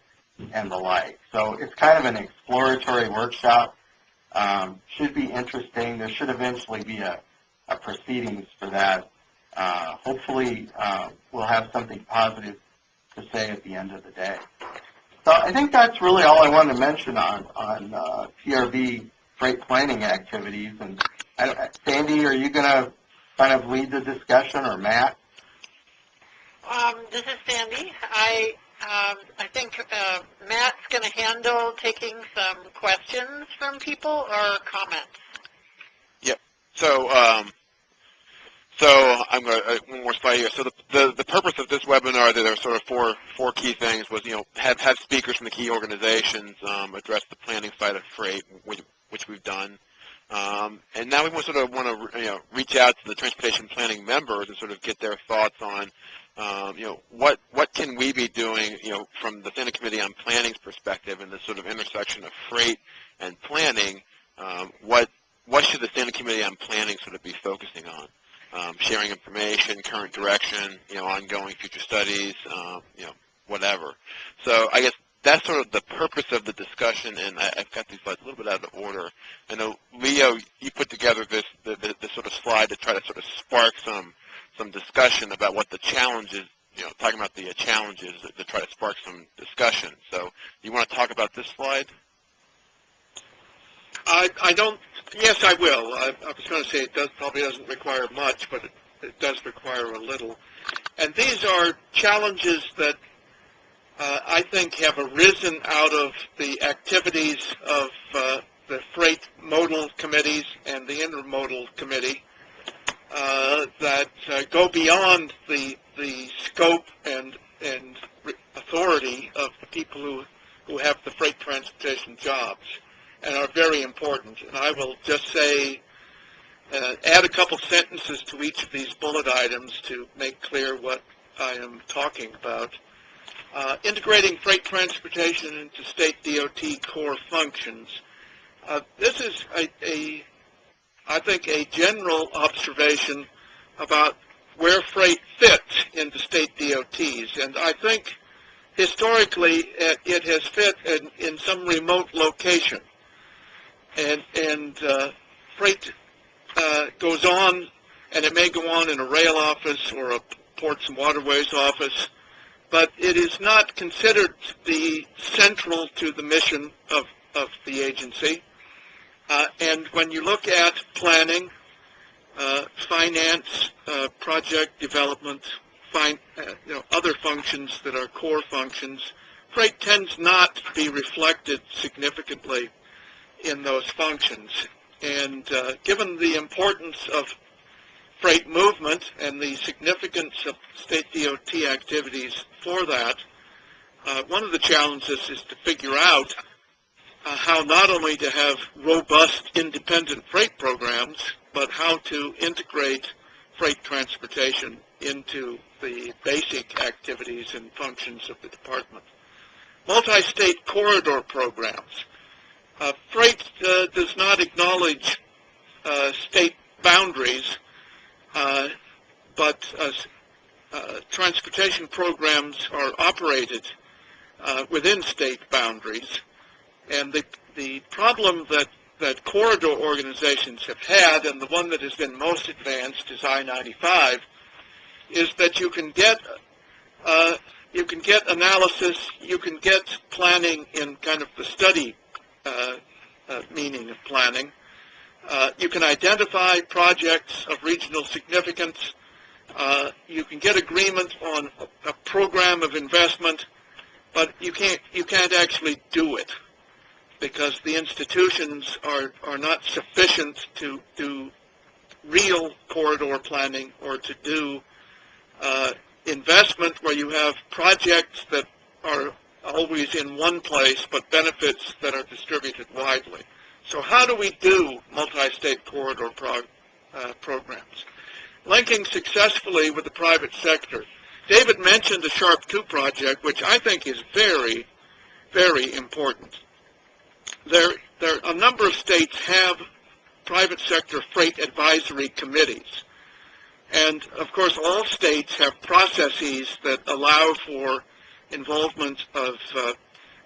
and the like. So it's kind of an exploratory workshop. Should be interesting. There should eventually be a proceedings for that. Hopefully we'll have something positive to say at the end of the day. So I think that's really all I wanted to mention on TRB freight planning activities. And Sandy, are you going to kind of lead the discussion, or Matt? This is Sandy. I think Matt's going to handle taking some questions from people or comments. Yep. So I'm going to one more slide here. So the purpose of this webinar, there are sort of four key things. Was have speakers from the key organizations address the planning side of freight, which we've done. And now we want to reach out to the transportation planning members and sort of get their thoughts on what can we be doing from the Standing Committee on Planning's perspective in this sort of intersection of freight and planning. What should the Standing Committee on Planning sort of be focusing on? Sharing information, current direction, ongoing future studies, whatever. So I guess that's sort of the purpose of the discussion, and I've got these slides a little bit out of order. I know, Leo, you put together this sort of slide to try to sort of spark some discussion about what the challenges, talking about the challenges to try to spark some discussion. So you want to talk about this slide? I don't. Yes, I will. I was going to say it probably doesn't require much, but it does require a little. And these are challenges that I think have arisen out of the activities of the freight modal committees and the intermodal committee that go beyond the scope and authority of the people who have the freight transportation jobs, and are very important. And I will just say, add a couple sentences to each of these bullet items to make clear what I am talking about. Integrating freight transportation into state DOT core functions. This is I think a general observation about where freight fits into state DOTs, and I think historically it has fit in some remote location. And freight goes on, and it may go on in a rail office or a ports and waterways office, but it is not considered to be central to the mission of the agency. And when you look at planning, finance, project development, other functions that are core functions, freight tends not to be reflected significantly in those functions. And given the importance of freight movement and the significance of state DOT activities for that, one of the challenges is to figure out how not only to have robust independent freight programs, but how to integrate freight transportation into the basic activities and functions of the department. Multi-state corridor programs. Freight does not acknowledge state boundaries, but transportation programs are operated within state boundaries. And the problem that corridor organizations have had, and the one that has been most advanced is I-95, is that you can get analysis, you can get planning in kind of the study meaning of planning. You can identify projects of regional significance. You can get agreement on a program of investment, but you can't actually do it because the institutions are not sufficient to do real corridor planning or to do investment where you have projects that are always in one place, but benefits that are distributed widely. So how do we do multi-state corridor programs? Linking successfully with the private sector. David mentioned the SHARP 2 project, which I think is very, very important. A number of states have private sector freight advisory committees. And, of course, all states have processes that allow for involvement of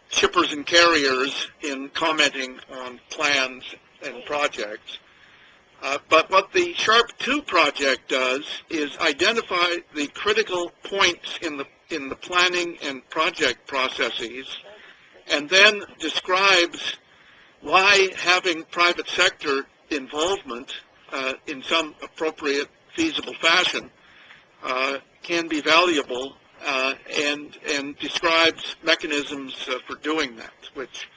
shippers and carriers in commenting on plans and projects. But what the SHARP 2 project does is identify the critical points in the planning and project processes, and then describes why having private sector involvement in some appropriate, feasible fashion can be valuable, and describes mechanisms for doing that, which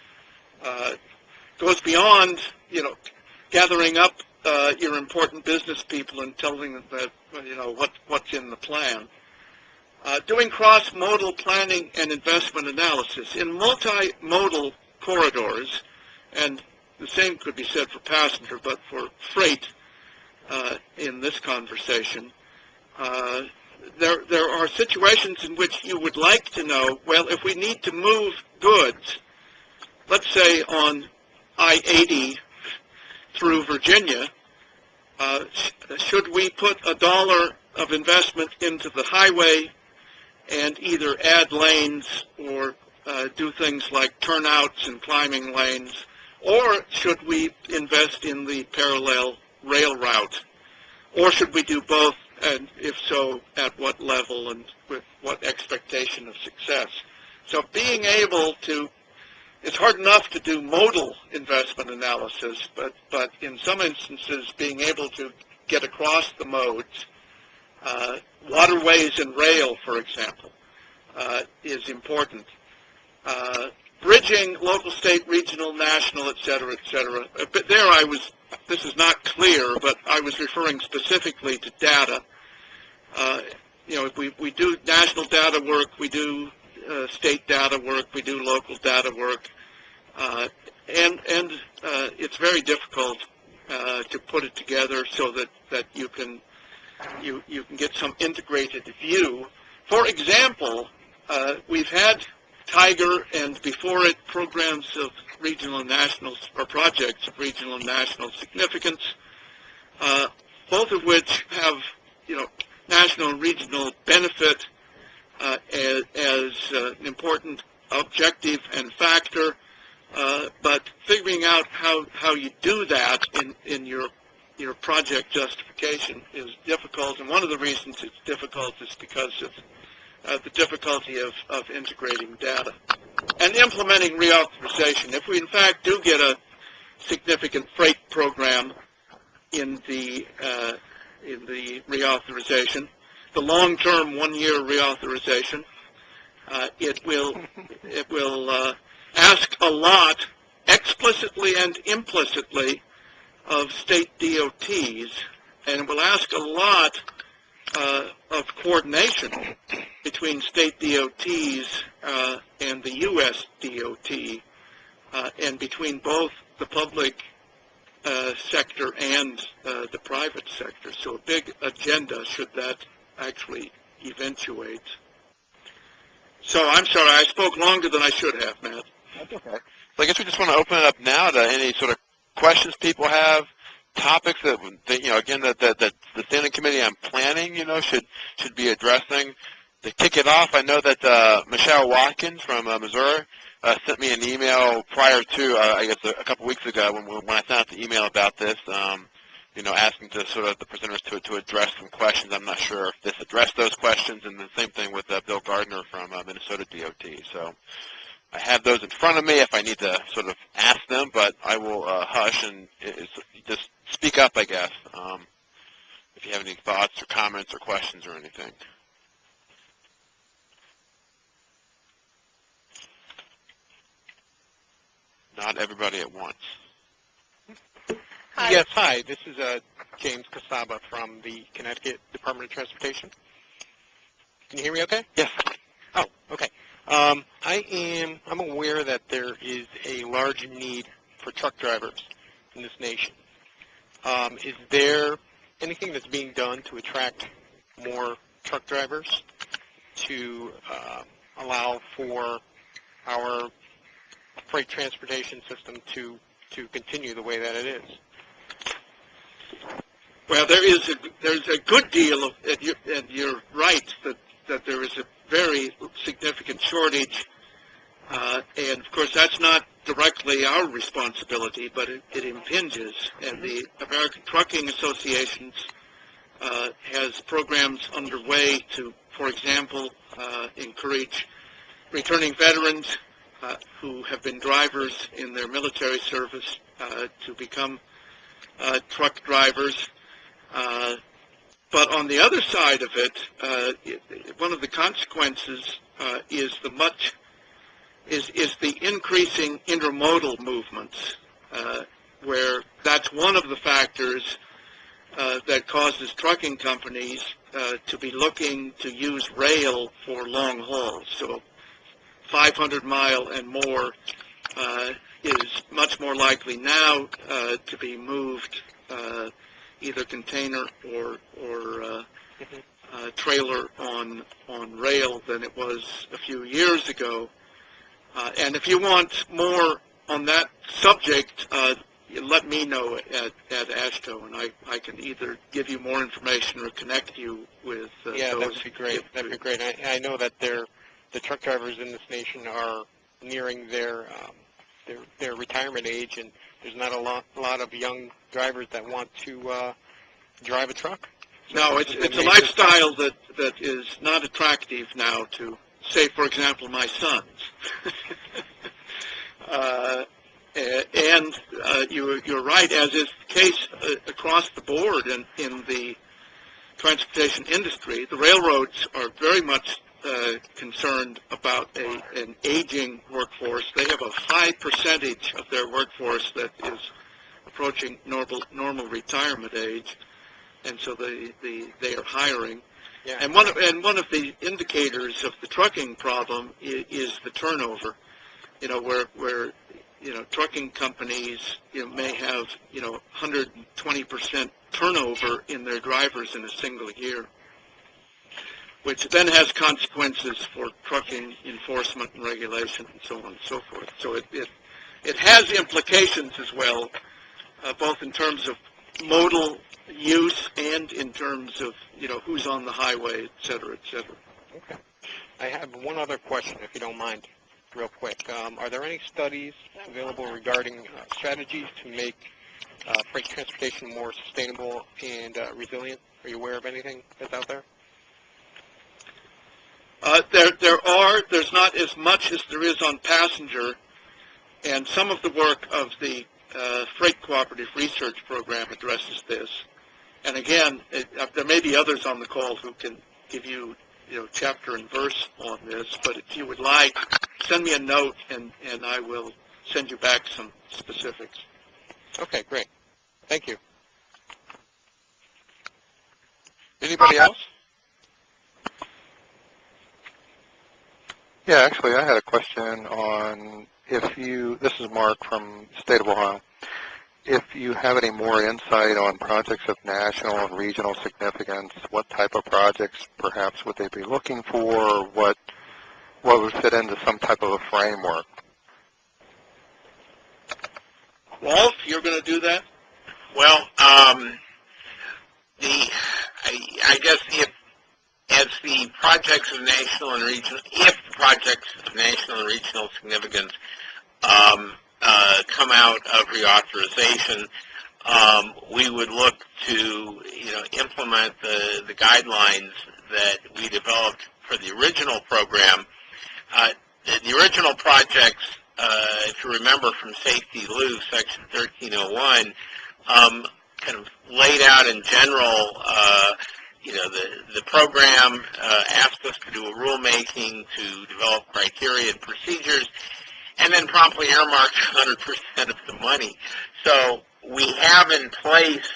goes beyond, gathering up your important business people and telling them that, what's in the plan. Doing cross-modal planning and investment analysis. In multimodal corridors, and the same could be said for passenger, but for freight in this conversation, there are situations in which you would like to know, well, if we need to move goods, let's say on I-80 through Virginia, should we put $1 of investment into the highway and either add lanes or do things like turnouts and climbing lanes, or should we invest in the parallel rail route? Or should we do both, and if so, at what level and with what expectation of success? So being able to, it's hard enough to do modal investment analysis, but in some instances being able to get across the modes, waterways and rail, for example, is important. Bridging local, state, regional, national, et cetera, et cetera. But there this is not clear, but I was referring specifically to data. We do national data work, we do state data work, we do local data work, and it's very difficult to put it together so that you can get some integrated view. For example, we've had Tiger and before it programs of regional and national, or projects of regional and national significance, both of which have national and regional benefit as an important objective and factor, but figuring out how you do that in your project justification is difficult, and one of the reasons it's difficult is because of the difficulty of integrating data. And implementing reauthorization. If we in fact do get a significant freight program in the reauthorization, the long-term one-year reauthorization, it will ask a lot, explicitly and implicitly, of state DOTs, and it will ask a lot of coordination between state DOTs and the U.S. DOT, and between both the public sector and the private sector. So a big agenda should that actually eventuate. So I'm sorry, I spoke longer than I should have, Matt. That's okay. So I guess we just want to open it up now to any sort of questions people have, topics that again, that the Standing Committee on Planning, should be addressing. To kick it off, I know that Michelle Watkins from Missouri sent me an email prior to, I guess, a couple weeks ago when I sent out the email about this, asking to sort of the presenters to address some questions. I'm not sure if this addressed those questions, and the same thing with Bill Gardner from Minnesota DOT. So I have those in front of me if I need to sort of ask them, but I will hush and just speak up, I guess, if you have any thoughts or comments or questions or anything. Not everybody at once. Hi. Yes, hi. This is James Casaba from the Connecticut Department of Transportation. Can you hear me okay? Yes. Oh, okay. I'm aware that there is a large need for truck drivers in this nation. Is there anything that's being done to attract more truck drivers to allow for our freight transportation system to continue the way that it is? Well, there's a good deal of, and you're right that there is a very significant shortage, and of course that's not directly our responsibility, but it impinges. And the American Trucking Association has programs underway to, for example, encourage returning veterans who have been drivers in their military service to become truck drivers. But on the other side of it, one of the consequences is the increasing intermodal movements, where that's one of the factors that causes trucking companies to be looking to use rail for long hauls. So 500-mile and more is much more likely now to be moved either container or trailer on rail than it was a few years ago. And if you want more on that subject, let me know at AASHTO, and I can either give you more information or connect you with Yeah, those. that would be great. That would be great. I know that the truck drivers in this nation are nearing their retirement age, and there's not a lot of young drivers that want to drive a truck. No, it's a lifestyle that is not attractive now to, say, for example, my sons. And you're right, as is the case across the board in the transportation industry. The railroads are very much concerned about an aging workforce. They have a high percentage of their workforce that is approaching normal retirement age, and so they are hiring. Yeah. And one of the indicators of the trucking problem is the turnover. Where trucking companies may have 120% turnover in their drivers in a single year, which then has consequences for trucking enforcement and regulation and so on and so forth. So it has implications as well, both in terms of modal use and in terms of who's on the highway, et cetera, et cetera. Okay. I have one other question, if you don't mind, real quick. Are there any studies available regarding strategies to make freight transportation more sustainable and resilient? Are you aware of anything that's out there? There's not as much as there is on passenger, and some of the work of the Freight Cooperative Research Program addresses this. And again, there may be others on the call who can give you, chapter and verse on this, but if you would like, send me a note and I will send you back some specifics. Okay, great. Thank you. Anybody else? Yeah, actually, I had a question on this is Mark from the state of Ohio, if you have any more insight on projects of national and regional significance, what type of projects perhaps would they be looking for, or what would fit into some type of a framework? Rolf, you're going to do that? Well, I guess if the projects of national and regional significance come out of reauthorization, we would look to implement the guidelines that we developed for the original program. The original projects, if you remember from Safety Law, Section 1301, kind of laid out in general. The program asked us to do a rulemaking to develop criteria and procedures, and then promptly earmarked 100% of the money. So we have in place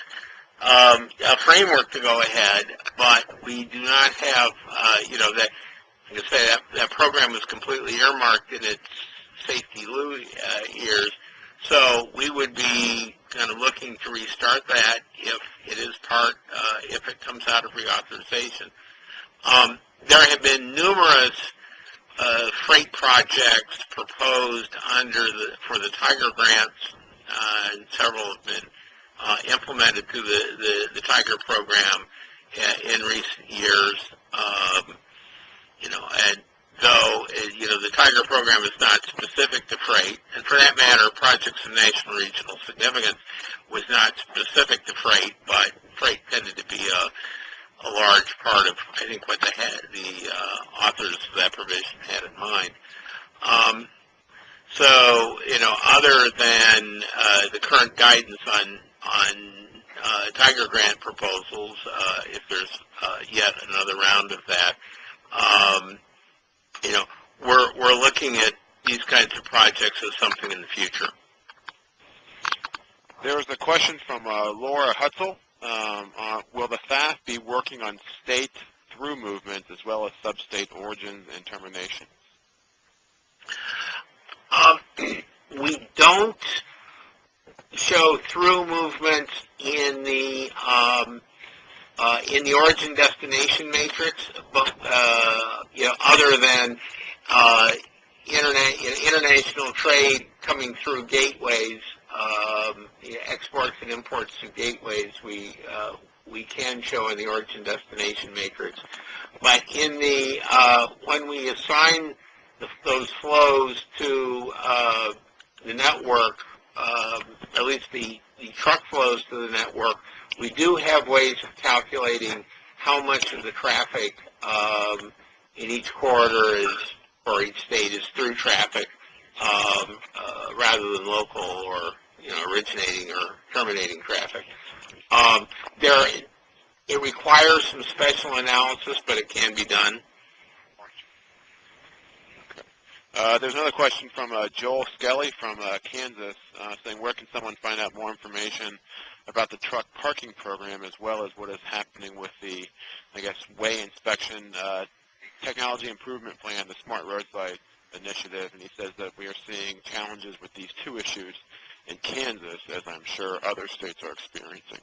a framework to go ahead, but we do not have, that, like I say, that program was completely earmarked in its safety years. So we would be kind of looking to restart that if it is if it comes out of reauthorization. There have been numerous freight projects proposed for the Tiger grants, and several have been implemented through the Tiger program in recent years. And though the Tiger program is not specific to freight, and for that matter, projects of national regional significance was not specific to freight, but freight tended to be a large part of, I think, what the authors of that provision had in mind. Other than the current guidance on Tiger grant proposals, if there's yet another round of that, we're looking at these kinds of projects as something in the future. There was a question from Laura Hutzel. Will the staff be working on state through movements as well as sub-state origins and terminations? We don't show through movements in the origin destination matrix, but other than international trade coming through gateways, exports and imports through gateways, we can show in the origin destination matrix. But in when we assign those flows to the network, at least the truck flows to the network, we do have ways of calculating how much of the traffic in each corridor or each state is through traffic rather than local or originating or terminating traffic. It requires some special analysis, but it can be done. There's another question from Joel Skelly from Kansas saying, where can someone find out more information about the truck parking program as well as what is happening with the, way inspection technology improvement plan, the Smart Roadside Initiative? And he says that we are seeing challenges with these two issues in Kansas, as I'm sure other states are experiencing.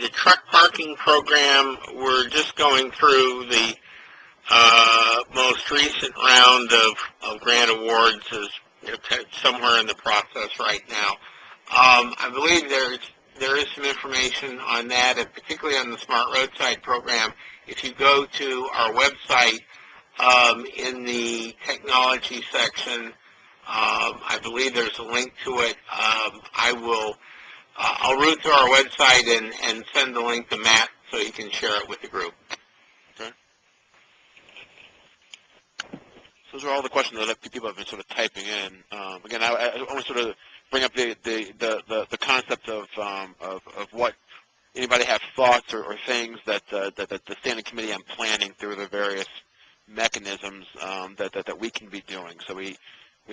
The truck parking program, we're just going through the most recent round of grant awards, is somewhere in the process right now. I believe there is some information on that, and particularly on the Smart Roadside program. If you go to our website, in the technology section, I believe there's a link to it. I'll route to our website and send the link to Matt so you can share it with the group. Okay. So those are all the questions that people have been sort of typing in. Again, I want to sort of bring up the concept of what anybody have thoughts or things that the Standing Committee on Planning through the various mechanisms that we can be doing. So we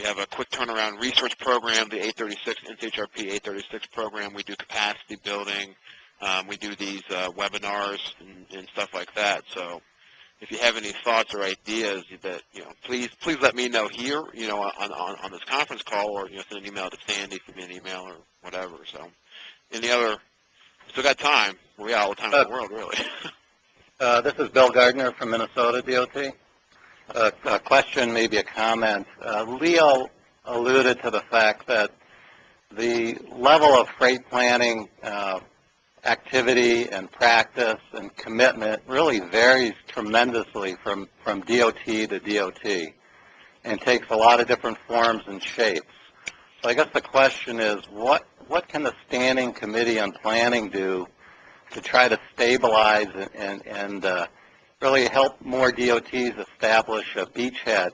have a quick turnaround research program, the 836, NCHRP 836 program. We do capacity building. We do these webinars and stuff like that. So if you have any thoughts or ideas that, please let me know here, on this conference call, or, send an email to Sandy, send me an email or whatever. So still got time. We got all the time in the world, really. This is Bill Gardner from Minnesota DOT. A question, maybe a comment. Leo alluded to the fact that the level of freight planning activity and practice and commitment really varies tremendously from DOT to DOT and takes a lot of different forms and shapes. So I guess the question is, what can the Standing Committee on Planning do to try to stabilize and really help more DOTs establish a beachhead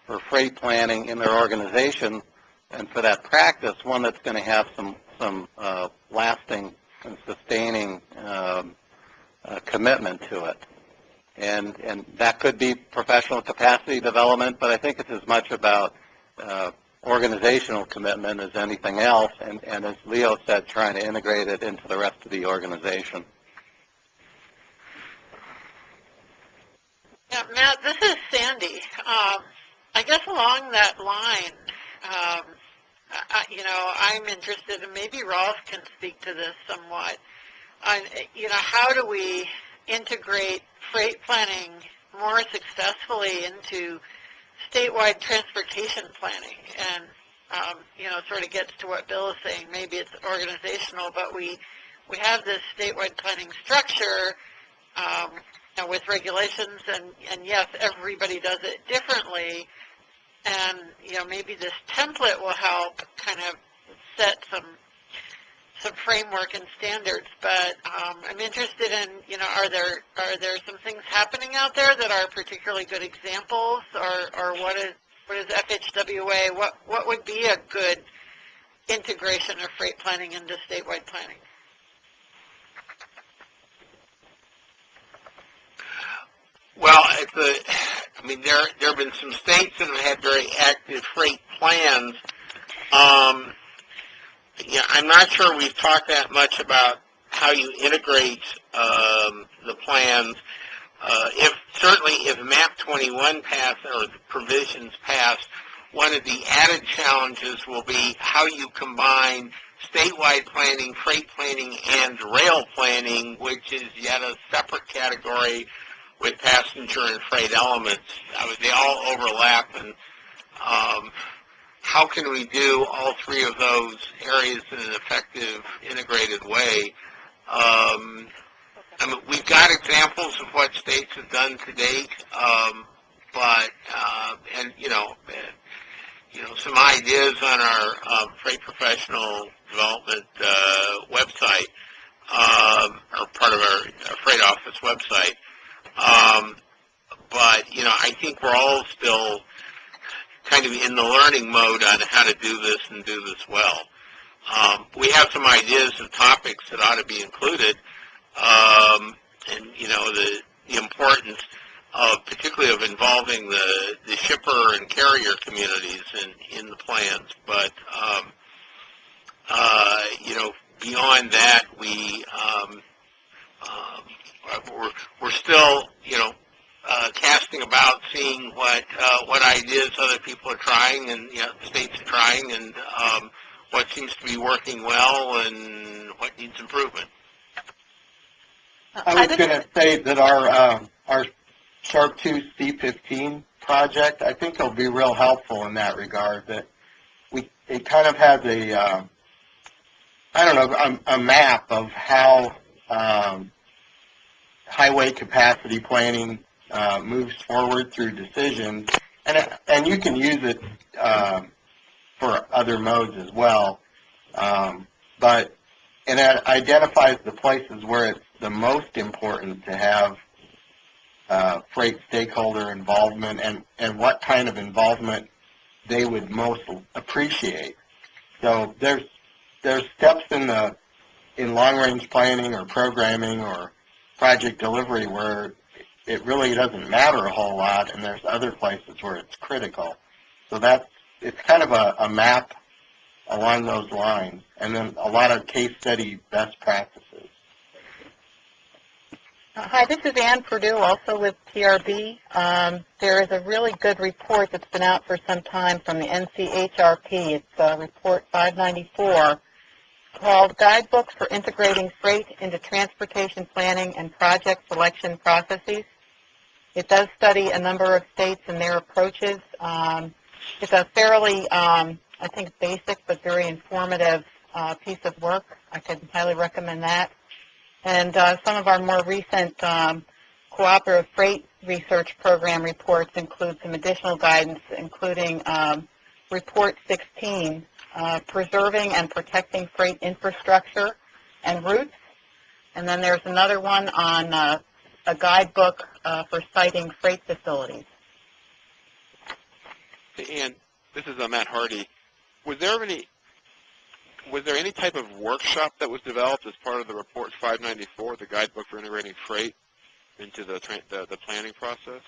for freight planning in their organization, and for that practice, one that's going to have some lasting and sustaining commitment to it. And that could be professional capacity development, but I think it's as much about organizational commitment as anything else, and as Leo said, trying to integrate it into the rest of the organization. Yeah, Matt, this is Sandi. I guess along that line, I'm interested, and maybe Rolf can speak to this somewhat, on, how do we integrate freight planning more successfully into statewide transportation planning? And, sort of gets to what Bill is saying. Maybe it's organizational, but we have this statewide planning structure with regulations, and yes, everybody does it differently. And, maybe this template will help kind of set some framework and standards. But I'm interested in, are there some things happening out there that are particularly good examples, or what is FHWA? What would be a good integration of freight planning into statewide planning? Well, there have been some states that have had very active freight plans. I'm not sure we've talked that much about how you integrate the plans. If MAP 21 pass or the provisions pass, one of the added challenges will be how you combine statewide planning, freight planning, and rail planning, which is yet a separate category with passenger and freight elements. They all overlap, and how can we do all three of those areas in an effective, integrated way? We've got examples of what states have done to date, some ideas on our freight professional development website, or part of our freight office website. I think we're all still kind of in the learning mode on how to do this and do this well. We have some ideas of topics that ought to be included, the importance of, particularly of involving the shipper and carrier communities in the plans. But, beyond that, we're still, casting about, seeing what ideas other people are trying, and states are trying, and what seems to be working well and what needs improvement. I was going to say that our Sharp 2 C15 project, I think will be real helpful in that regard. That it kind of has a map of how highway capacity planning moves forward through decisions, and you can use it for other modes as well. But it identifies the places where it's the most important to have freight stakeholder involvement, and what kind of involvement they would most appreciate. So there's steps in long-range planning or programming or project delivery where it really doesn't matter a whole lot, and there's other places where it's critical. So it's kind of a map along those lines, and then a lot of case study best practices. Hi, this is Ann Purdue, also with TRB. There is a really good report that's been out for some time from the NCHRP. It's Report 594, called Guidebook for Integrating Freight into Transportation Planning and Project Selection Processes. It does study a number of states and their approaches. It's a fairly, I think, basic but very informative piece of work. I could highly recommend that. And some of our more recent cooperative freight research program reports include some additional guidance, including Report 16, Preserving and Protecting Freight Infrastructure and Routes. And then there's another one on a guidebook for siting freight facilities. Hey, Ann, this is Matt Hardy. Was there any type of workshop that was developed as part of the Report 594, the Guidebook for Integrating Freight, into the planning process?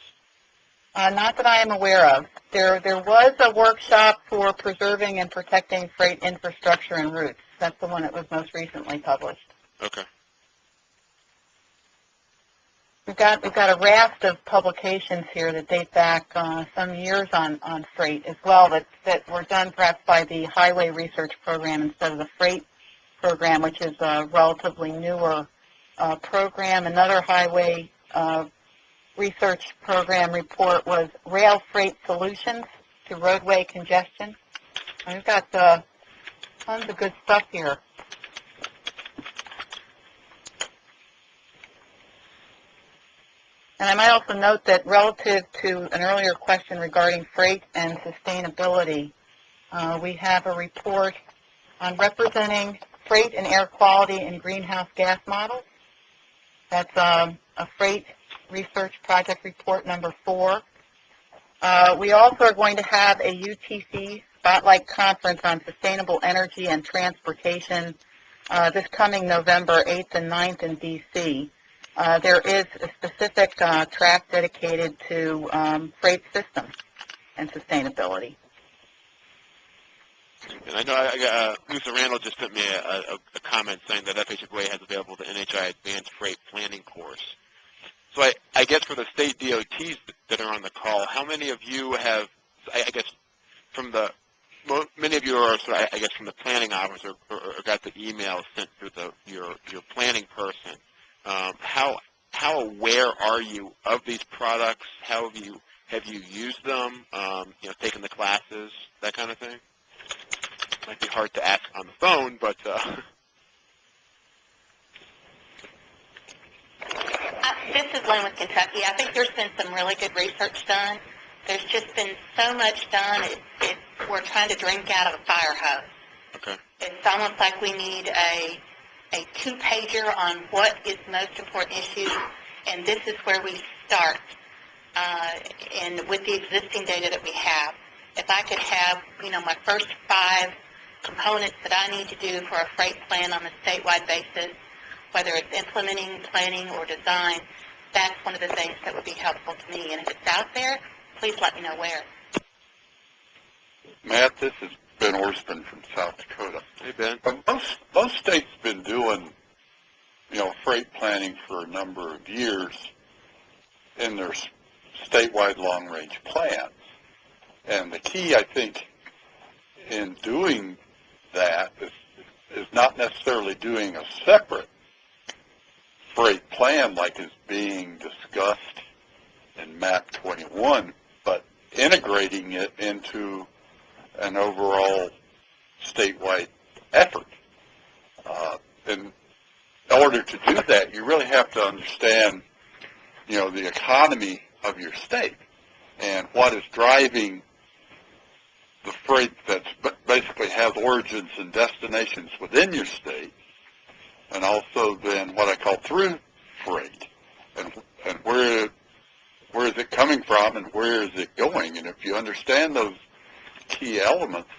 Not that I am aware of. There was a workshop for preserving and protecting freight infrastructure and routes. That's the one that was most recently published. Okay. We've got a raft of publications here that date back some years on freight as well that were done perhaps by the Highway Research Program instead of the Freight Program, which is a relatively newer program. Another Highway Research Program report was Rail Freight Solutions to Roadway Congestion. And we've got tons of good stuff here. And I might also note that relative to an earlier question regarding freight and sustainability, we have a report on representing freight and air quality in greenhouse gas models. That's a Freight Research Project Report number 4. We also are going to have a UTC Spotlight Conference on Sustainable Energy and Transportation this coming November 8th and 9th in D.C. There is a specific track dedicated to freight systems and sustainability. And I know Lisa Randall just sent me a comment saying that FHWA has available the NHI Advanced Freight Planning course. So I guess for the state DOTs that are on the call, how many of you have, I guess, many of you are, I guess, from the planning office or got the email sent through your planning person. How aware are you of these products? How have you used them? Taken the classes, that kind of thing. Might be hard to ask on the phone, but. This is Lynn with Kentucky. I think there's been some really good research done. There's just been so much done. We're trying to drink out of a fire hose. Okay. It's almost like we need a two-pager on what is the most important issues, and this is where we start. And with the existing data that we have, if I could have, my first 5 components that I need to do for a freight plan on a statewide basis, whether it's implementing, planning, or design, that's one of the things that would be helpful to me. And if it's out there, please let me know where. Matt, this is Ben Orsman from South Dakota. Hey, Ben. Most states have been doing, freight planning for a number of years in their statewide long-range plans. And the key, I think, in doing that is not necessarily doing a separate freight plan like is being discussed in MAP 21, but integrating it into an overall statewide effort. In order to do that, you really have to understand, the economy of your state and what is driving the freight that basically has origins and destinations within your state, and also then what I call through freight, and where is it coming from and where is it going. And if you understand those key elements,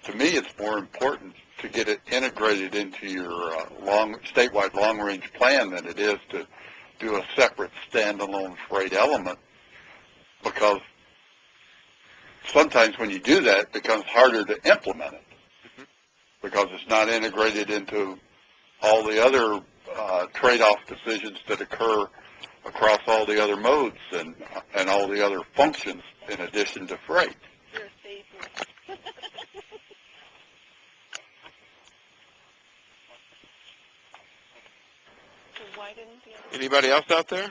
to me it's more important to get it integrated into your statewide long-range plan than it is to do a separate standalone freight element, because sometimes when you do that, it becomes harder to implement it because it's not integrated into all the other trade-off decisions that occur across all the other modes and all the other functions in addition to freight. Anybody else out there?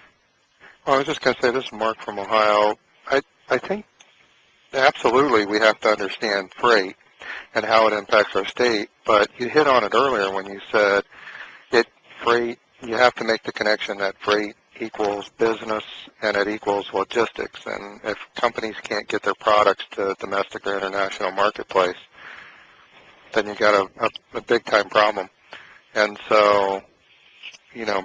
Well, I was just going to say, this is Mark from Ohio. I think absolutely we have to understand freight and how it impacts our state, but you hit on it earlier when you said freight, you have to make the connection that freight equals business and it equals logistics. And if companies can't get their products to domestic or international marketplace, then you got a big-time problem. And so,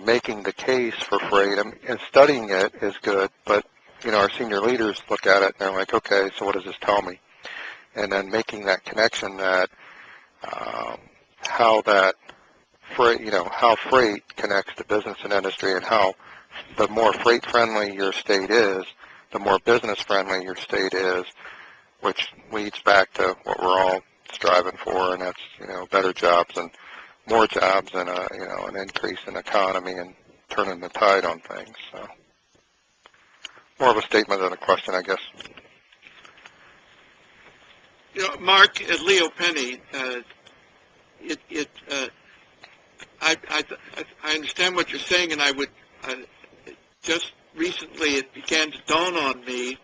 making the case for freight and studying it is good, but, our senior leaders look at it and they're like, okay, so what does this tell me? And then making that connection that how that freight, how freight connects to business and industry, and how the more freight-friendly your state is, the more business-friendly your state is, which leads back to what we're all striving for, and that's, better jobs and more jobs and, an increase in economy and turning the tide on things. So more of a statement than a question, I guess. Mark, Leo Penne, I understand what you're saying, and I would just recently it began to dawn on me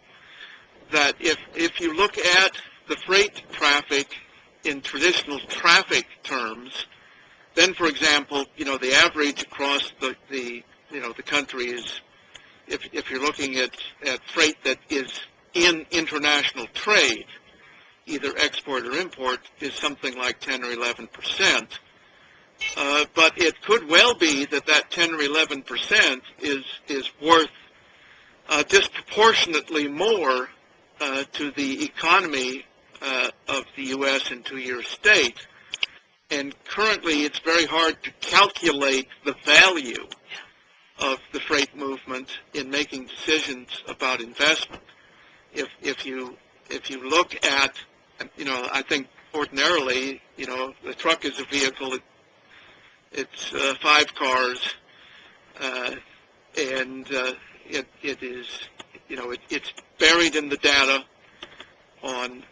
that if you look at the freight traffic in traditional traffic terms, then, for example, the average across the country is, if you're looking at freight that is in international trade, either export or import, is something like 10 or 11%. But it could well be that 10 or 11% is worth disproportionately more to the economy of the U.S. and to your state. And currently, it's very hard to calculate the value of the freight movement in making decisions about investment. If you look at, I think ordinarily, the truck is a vehicle. It's 5 cars, and it is, it's buried in the data on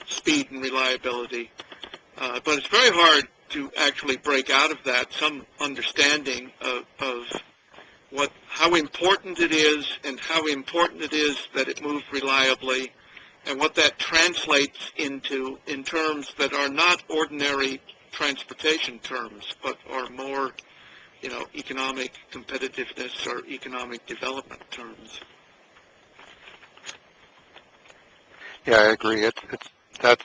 speed and reliability. But it's very hard to actually break out of that some understanding of how important it is, and how important it is that it moves reliably, and what that translates into in terms that are not ordinary transportation terms, but are more, economic competitiveness or economic development terms. Yeah, I agree. That's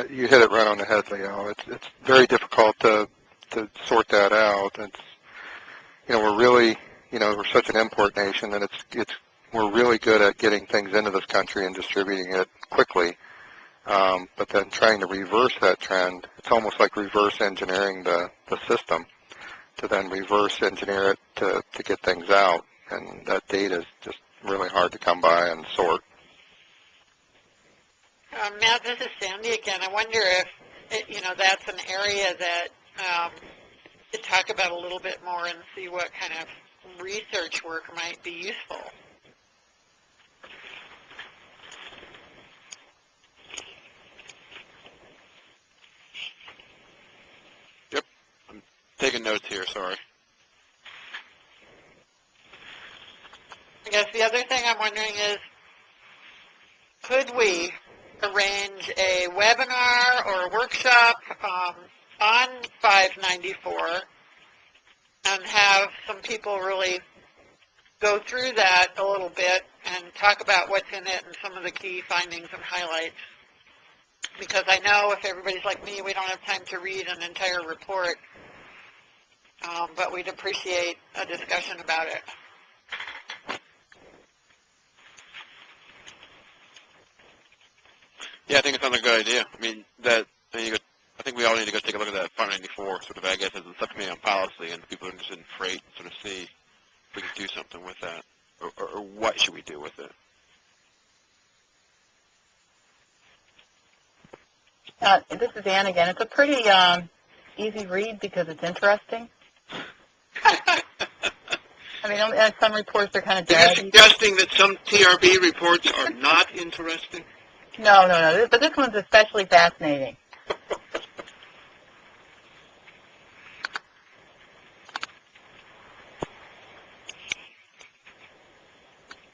you hit it right on the head, Leo. It's very difficult to sort that out. It's we're really we're such an import nation that we're really good at getting things into this country and distributing it quickly. But then trying to reverse that trend, it's almost like reverse engineering the system to then reverse engineer it to get things out. And that data is just really hard to come by and sort. Matt, this is Sandi again. I wonder if, that's an area that to talk about a little bit more and see what kind of research work might be useful. Yep, I'm taking notes here, sorry. I guess the other thing I'm wondering is, could we arrange a webinar or a workshop on 594 and have some people really go through that a little bit and talk about what's in it and some of the key findings and highlights? Because I know if everybody's like me, we don't have time to read an entire report, but we'd appreciate a discussion about it. Yeah, I think it sounds like a good idea. I mean, I think we all need to go take a look at that 594, sort of, I guess, as a subcommittee on policy, and people interested in freight, sort of see if we can do something with that, or what should we do with it. This is Ann again. It's a pretty easy read because it's interesting. I mean, some reports are kind of Are you suggesting that some TRB reports are not interesting? No. But this one's especially fascinating.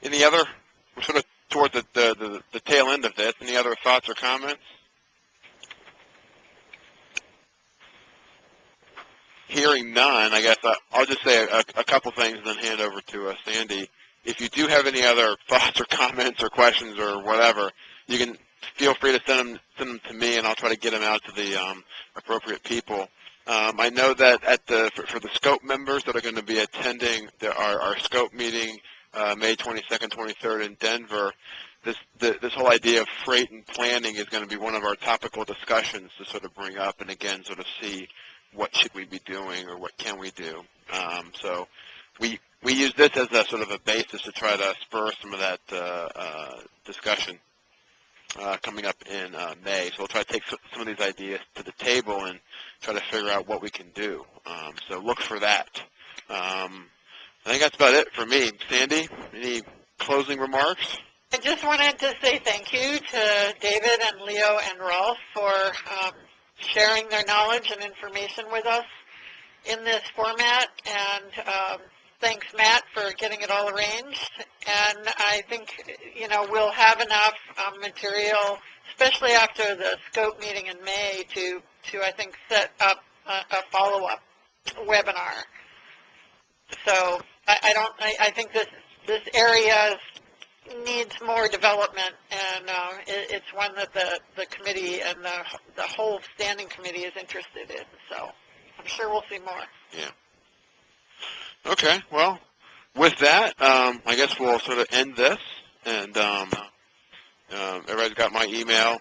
Any other, we're sort of toward the tail end of this, any other thoughts or comments? Hearing none, I guess I'll just say a couple things and then hand over to Sandi. If you do have any other thoughts or comments or questions or whatever, you can feel free to send them to me, and I'll try to get them out to the appropriate people. I know that for the scope members that are going to be attending our scope meeting May 22nd, 23rd in Denver, this whole idea of freight and planning is going to be one of our topical discussions to sort of bring up and again sort of see what should we be doing or what can we do. So we we use this as a sort of a basis to try to spur some of that discussion coming up in May. So we'll try to take some of these ideas to the table and try to figure out what we can do. So look for that. I think that's about it for me. Sandy, any closing remarks? I just wanted to say thank you to David and Leo and Rolf for sharing their knowledge and information with us in this format, and thanks, Matt, for getting it all arranged. And I think, we'll have enough material, especially after the scope meeting in May, to I think, set up a follow-up webinar. So I think this area needs more development, and it's one that the committee and the whole standing committee is interested in. So I'm sure we'll see more. Yeah. Okay. Well, with that, I guess we'll sort of end this, and everybody's got my email.